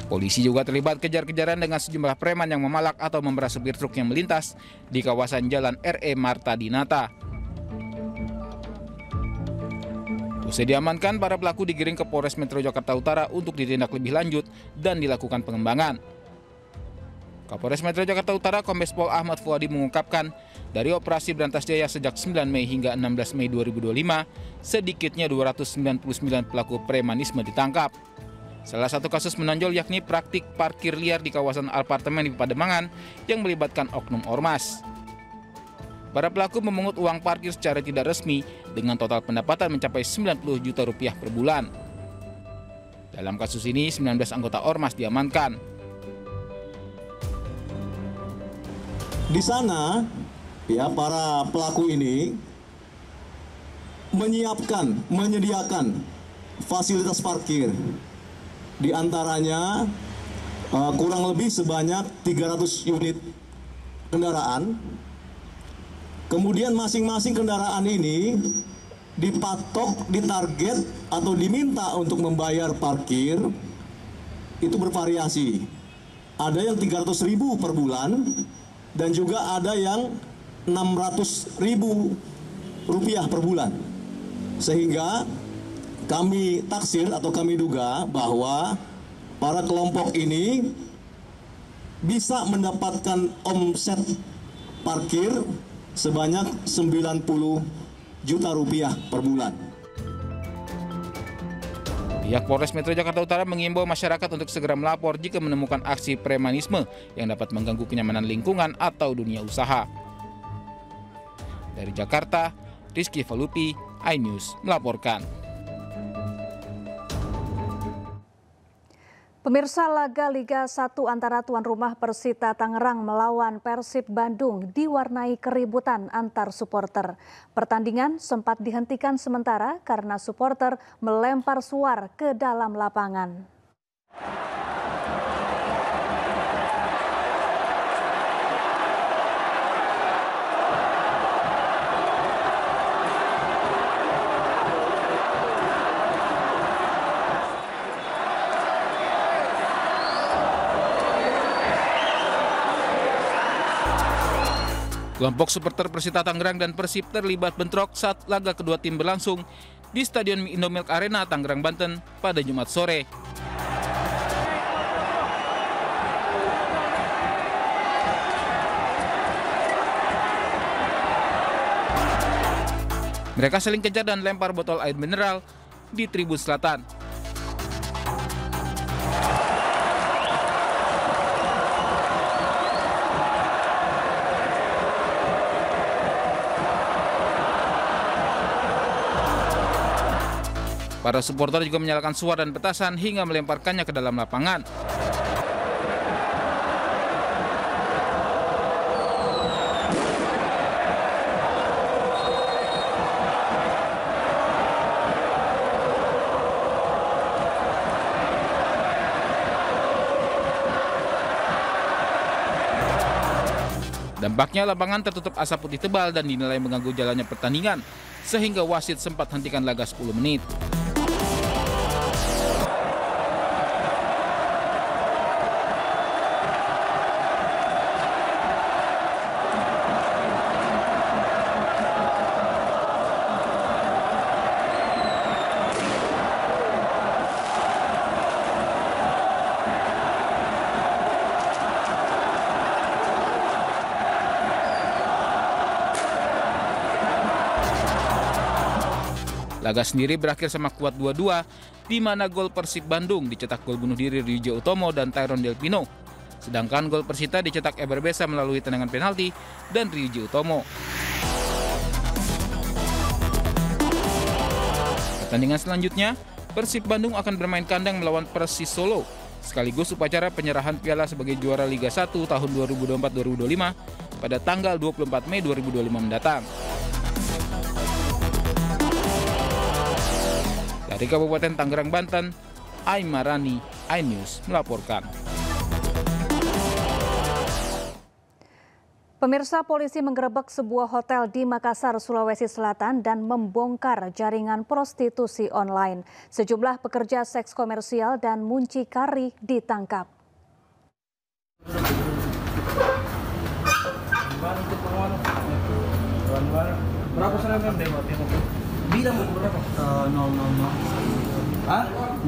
Polisi juga terlibat kejar-kejaran dengan sejumlah preman yang memalak atau memeras supir truk yang melintas di kawasan Jalan R.E. Marta Dinata. Usai diamankan, para pelaku digiring ke Polres Metro Jakarta Utara untuk ditindak lebih lanjut dan dilakukan pengembangan. Kapolres Metro Jakarta Utara Kombes Pol Ahmad Fuadi mengungkapkan, dari operasi Berantas Jaya sejak 9 Mei hingga 16 Mei 2025, sedikitnya 299 pelaku premanisme ditangkap. Salah satu kasus menonjol yakni praktik parkir liar di kawasan apartemen di Pademangan yang melibatkan oknum ormas. Para pelaku memungut uang parkir secara tidak resmi dengan total pendapatan mencapai 90 juta rupiah per bulan. Dalam kasus ini, 19 anggota ormas diamankan. Di sana, ya, para pelaku ini menyediakan fasilitas parkir. Di antaranya kurang lebih sebanyak 300 unit kendaraan. Kemudian masing-masing kendaraan ini dipatok, ditarget atau diminta untuk membayar parkir itu bervariasi. Ada yang 300.000 per bulan dan juga ada yang 600.000 rupiah per bulan. Sehingga kami taksir atau kami duga bahwa para kelompok ini bisa mendapatkan omset parkir sebanyak 90 juta rupiah per bulan. Pihak Polres Metro Jakarta Utara mengimbau masyarakat untuk segera melapor jika menemukan aksi premanisme yang dapat mengganggu kenyamanan lingkungan atau dunia usaha. Dari Jakarta, Rizky Valupi, iNews melaporkan. Pemirsa, laga Liga 1 antara tuan rumah Persita Tangerang melawan Persib Bandung diwarnai keributan antar supporter. Pertandingan sempat dihentikan sementara karena supporter melempar suar ke dalam lapangan. Kelompok supporter Persita Tangerang dan Persib terlibat bentrok saat laga kedua tim berlangsung di Stadion Indomilk Arena, Tangerang, Banten pada Jumat sore. Mereka saling kejar dan lempar botol air mineral di tribun selatan. Para supporter juga menyalakan suar dan petasan hingga melemparkannya ke dalam lapangan. Dampaknya lapangan tertutup asap putih tebal dan dinilai mengganggu jalannya pertandingan, sehingga wasit sempat hentikan laga 10 menit. Laga sendiri berakhir sama kuat 2-2, di mana gol Persib Bandung dicetak gol bunuh diri Ryuji Utomo dan Tyron Del Pino. Sedangkan gol Persita dicetak Eber Besa melalui tendangan penalti dan Ryuji Utomo. Pertandingan selanjutnya, Persib Bandung akan bermain kandang melawan Persis Solo, sekaligus upacara penyerahan piala sebagai juara Liga 1 tahun 2024-2025 pada tanggal 24 Mei 2025 mendatang. Dari Kabupaten Tangerang, Banten, Aimarani, iNews melaporkan. Pemirsa, polisi menggerebek sebuah hotel di Makassar, Sulawesi Selatan dan membongkar jaringan prostitusi online. Sejumlah pekerja seks komersial dan muncikari ditangkap. Berapa seragam deh? Bilang berapa? 000. Hah? 000.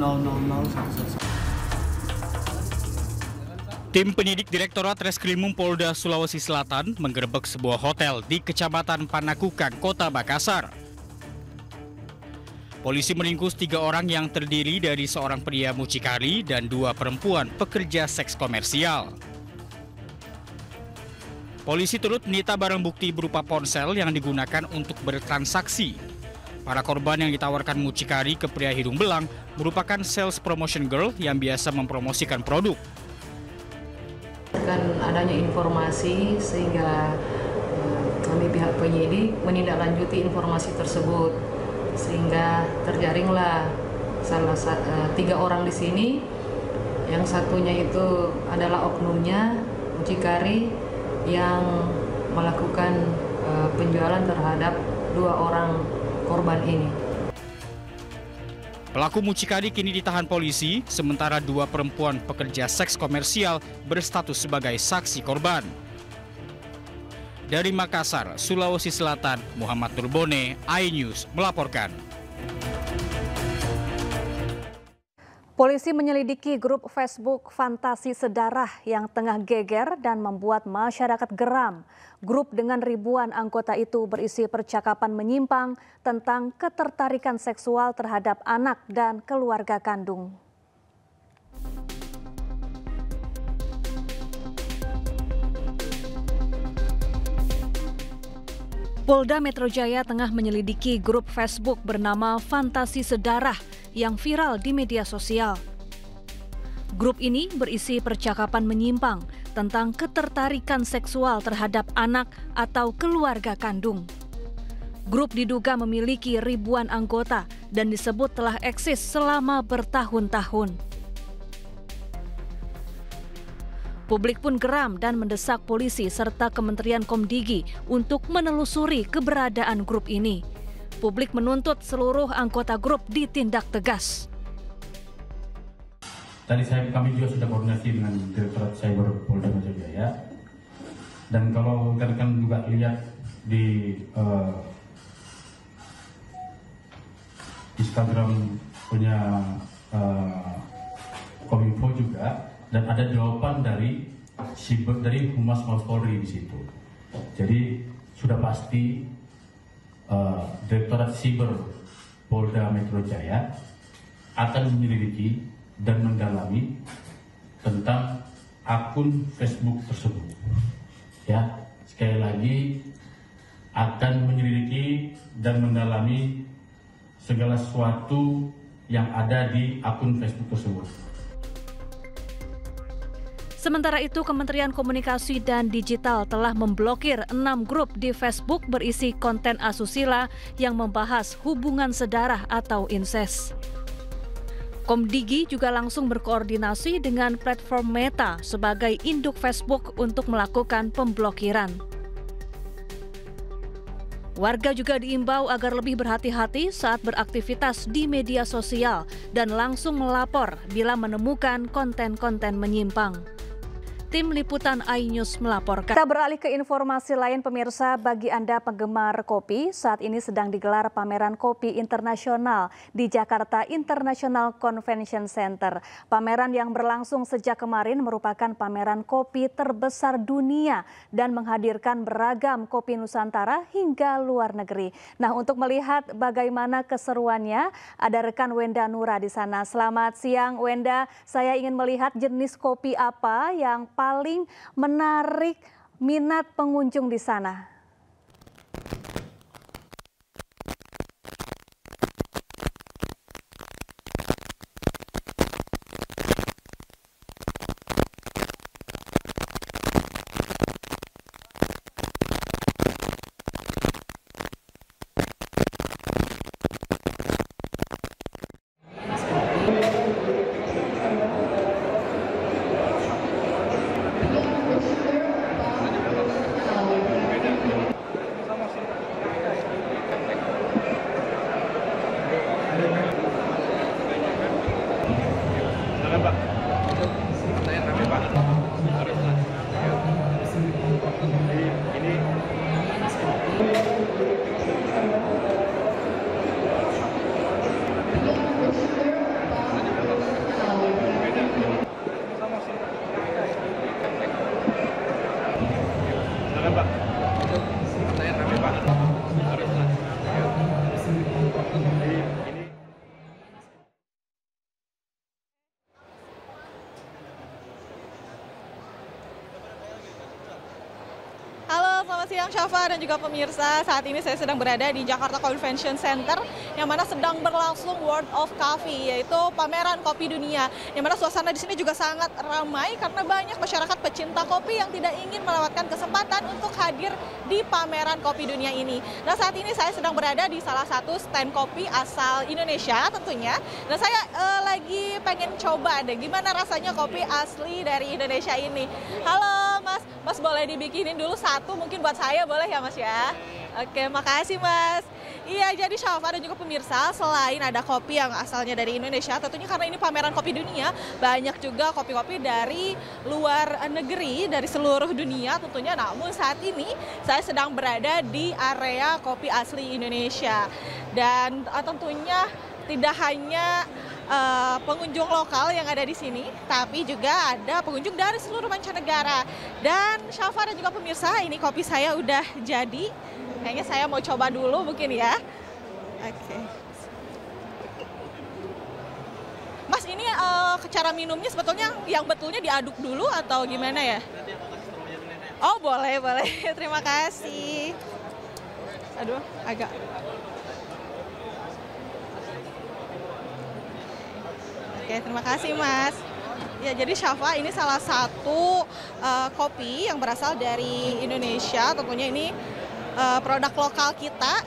Tim penyidik Direktorat Reskrimum Polda Sulawesi Selatan menggerebek sebuah hotel di Kecamatan Panakukang, Kota Makassar. Polisi meringkus 3 orang yang terdiri dari seorang pria mucikari dan 2 perempuan pekerja seks komersial. Polisi turut menyita barang bukti berupa ponsel yang digunakan untuk bertransaksi. Para korban yang ditawarkan mucikari ke pria hidung belang merupakan sales promotion girl yang biasa mempromosikan produk. Dengan adanya informasi sehingga kami pihak penyidik menindaklanjuti informasi tersebut, sehingga terjaringlah 3 orang di sini. Yang satunya itu adalah oknumnya mucikari yang melakukan penjualan terhadap 2 orang korban ini. Pelaku mucikari kini ditahan polisi, sementara 2 perempuan pekerja seks komersial berstatus sebagai saksi korban. Dari Makassar, Sulawesi Selatan, Muhammad Nurbone, iNews melaporkan. Polisi menyelidiki grup Facebook Fantasi Sedarah yang tengah geger dan membuat masyarakat geram. Grup dengan ribuan anggota itu berisi percakapan menyimpang tentang ketertarikan seksual terhadap anak dan keluarga kandung. Polda Metro Jaya tengah menyelidiki grup Facebook bernama Fantasi Sedarah yang viral di media sosial. Grup ini berisi percakapan menyimpang tentang ketertarikan seksual terhadap anak atau keluarga kandung. Grup diduga memiliki ribuan anggota dan disebut telah eksis selama bertahun-tahun. Publik pun geram dan mendesak polisi serta Kementerian Komdigi untuk menelusuri keberadaan grup ini. Publik menuntut seluruh anggota grup ditindak tegas. Tadi kami juga sudah koordinasi dengan Direktorat Cyber Polda Metro Jaya Dan kalau rekan-rekan juga lihat di Instagram punya Kominfo juga, dan ada jawaban dari Humas Mabes Polri di situ. Jadi sudah pasti Direktorat Siber Polda Metro Jaya akan menyelidiki dan mendalami tentang akun Facebook tersebut. Ya, sekali lagi akan menyelidiki dan mendalami segala sesuatu yang ada di akun Facebook tersebut. Sementara itu, Kementerian Komunikasi dan Digital telah memblokir 6 grup di Facebook berisi konten asusila yang membahas hubungan sedarah atau inses. Komdigi juga langsung berkoordinasi dengan platform Meta sebagai induk Facebook untuk melakukan pemblokiran. Warga juga diimbau agar lebih berhati-hati saat beraktivitas di media sosial dan langsung melapor bila menemukan konten-konten menyimpang. Tim Liputan iNews melaporkan. Kita beralih ke informasi lain pemirsa, bagi Anda penggemar kopi, saat ini sedang digelar pameran kopi internasional di Jakarta International Convention Center. Pameran yang berlangsung sejak kemarin merupakan pameran kopi terbesar dunia dan menghadirkan beragam kopi Nusantara hingga luar negeri. Nah, untuk melihat bagaimana keseruannya, ada rekan Wenda Nura di sana. Selamat siang Wenda, saya ingin melihat jenis kopi apa yang paling menarik minat pengunjung di sana. Selamat siang Syafa dan juga pemirsa. Saat ini saya sedang berada di Jakarta Convention Center yang mana sedang berlangsung World of Coffee, yaitu pameran kopi dunia. Yang mana suasana di sini juga sangat ramai karena banyak masyarakat pecinta kopi yang tidak ingin melewatkan kesempatan untuk hadir di pameran kopi dunia ini. Nah, saat ini saya sedang berada di salah satu stand kopi asal Indonesia tentunya. Dan saya lagi pengen coba deh gimana rasanya kopi asli dari Indonesia ini. Halo Mas, Mas boleh dibikinin dulu satu mungkin buat saya, boleh ya Mas ya? Oke, makasih Mas. Iya, jadi Syafa dan juga pemirsa, selain ada kopi yang asalnya dari Indonesia, tentunya karena ini pameran kopi dunia, banyak juga kopi-kopi dari luar negeri, dari seluruh dunia tentunya. Namun saat ini saya sedang berada di area kopi asli Indonesia. Dan tentunya tidak hanya pengunjung lokal yang ada di sini, tapi juga ada pengunjung dari seluruh mancanegara. Dan Syafa dan juga pemirsa, ini kopi saya udah jadi. Kayaknya saya mau coba dulu mungkin ya. Oke. Mas, ini cara minumnya sebetulnya yang betulnya diaduk dulu atau gimana ya? Oh, boleh, boleh. Terima kasih. Aduh, agak. Oke, terima kasih Mas. Ya, jadi Syafa ini salah satu kopi yang berasal dari Indonesia. Tentunya ini produk lokal kita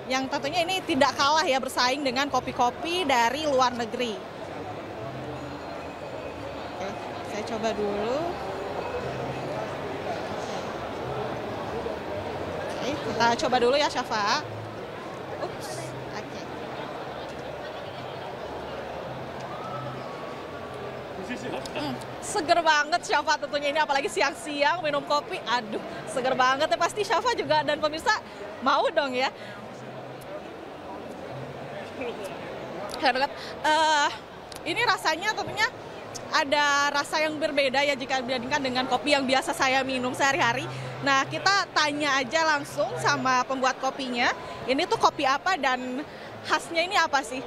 yang tentunya ini tidak kalah ya bersaing dengan kopi-kopi dari luar negeri. Oke, saya coba dulu. Oke, kita coba dulu ya Syafa. Ups. seger banget Syafa tentunya ini, apalagi siang-siang minum kopi, aduh seger banget ya, pasti Syafa juga dan pemirsa mau dong ya. Ini rasanya tentunya ada rasa yang berbeda ya jika dibandingkan dengan kopi yang biasa saya minum sehari-hari. Nah, kita tanya aja langsung sama pembuat kopinya, ini tuh kopi apa dan khasnya ini apa sih?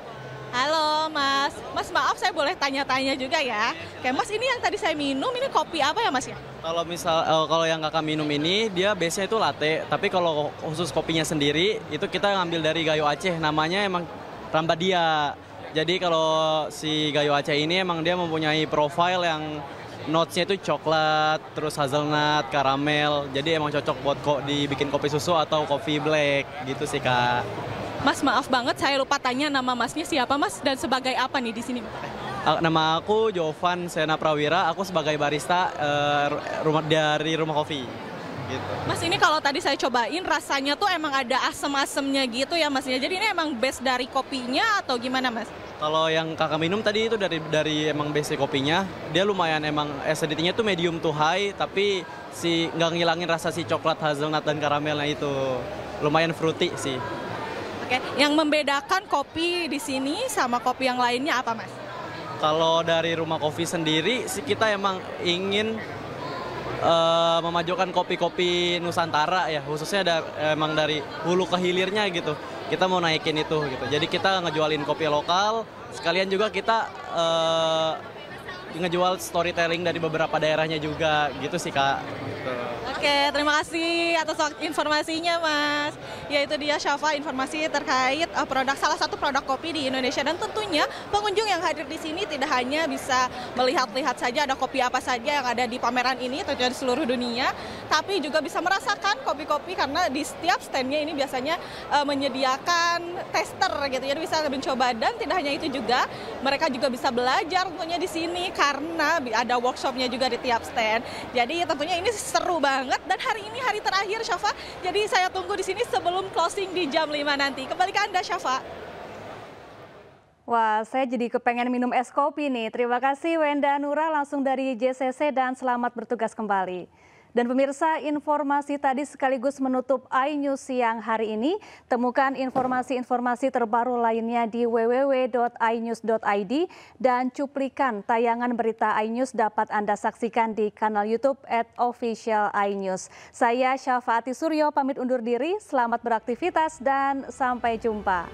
Halo Mas, Mas maaf saya boleh tanya-tanya juga ya. Kayak Mas ini yang tadi saya minum, ini kopi apa ya Mas ya? Kalau yang kakak minum ini dia biasanya itu latte, tapi kalau khusus kopinya sendiri itu kita ngambil dari Gayo Aceh, namanya emang Rambadia. Jadi kalau si Gayo Aceh ini emang dia mempunyai profile yang notes-nya itu coklat, terus hazelnut, karamel. Jadi emang cocok buat dibikin kopi susu atau kopi black gitu sih Kak. Mas maaf banget saya lupa tanya nama Masnya siapa Mas dan sebagai apa nih di sini? Nama aku Jovan Sena Prawira, aku sebagai barista dari rumah kopi. Gitu. Mas ini kalau tadi saya cobain rasanya tuh emang ada asem-asemnya gitu ya Masnya. Jadi ini emang base dari kopinya atau gimana Mas? Kalau yang kakak minum tadi itu dari emang base kopinya, dia lumayan emang acidity-nya tuh medium to high, tapi nggak ngilangin rasa si coklat, hazelnut dan karamelnya itu. Lumayan fruity sih. Oke, yang membedakan kopi di sini sama kopi yang lainnya apa Mas? Kalau dari rumah kopi sendiri sih kita emang ingin memajukan kopi-kopi Nusantara ya, khususnya emang dari hulu ke hilirnya gitu. Kita mau naikin itu gitu. Jadi kita ngejualin kopi lokal, sekalian juga kita ngejual storytelling dari beberapa daerahnya juga gitu sih Kak. Gitu. Oke, terima kasih atas informasinya Mas. Ya itu dia Syafa informasi terkait salah satu produk kopi di Indonesia, dan tentunya pengunjung yang hadir di sini tidak hanya bisa melihat-lihat saja ada kopi apa saja yang ada di pameran ini tentunya di seluruh dunia, tapi juga bisa merasakan kopi-kopi karena di setiap standnya ini biasanya menyediakan tester gitu, jadi bisa mencoba, dan tidak hanya itu juga mereka juga bisa belajar tentunya di sini karena ada workshopnya juga di tiap stand. Jadi tentunya ini seru banget, dan hari ini hari terakhir Syafa. Jadi saya tunggu di sini sebelum closing di jam 5 nanti. Kembali ke Anda Syafa. Wah, saya jadi kepengen minum es kopi nih. Terima kasih Wenda Nura langsung dari JCC dan selamat bertugas kembali. Dan pemirsa, informasi tadi sekaligus menutup iNews siang hari ini. Temukan informasi-informasi terbaru lainnya di www.inews.id dan cuplikan tayangan berita iNews dapat Anda saksikan di kanal YouTube @officialinews. Saya Syafaati Suryo pamit undur diri, selamat beraktivitas dan sampai jumpa.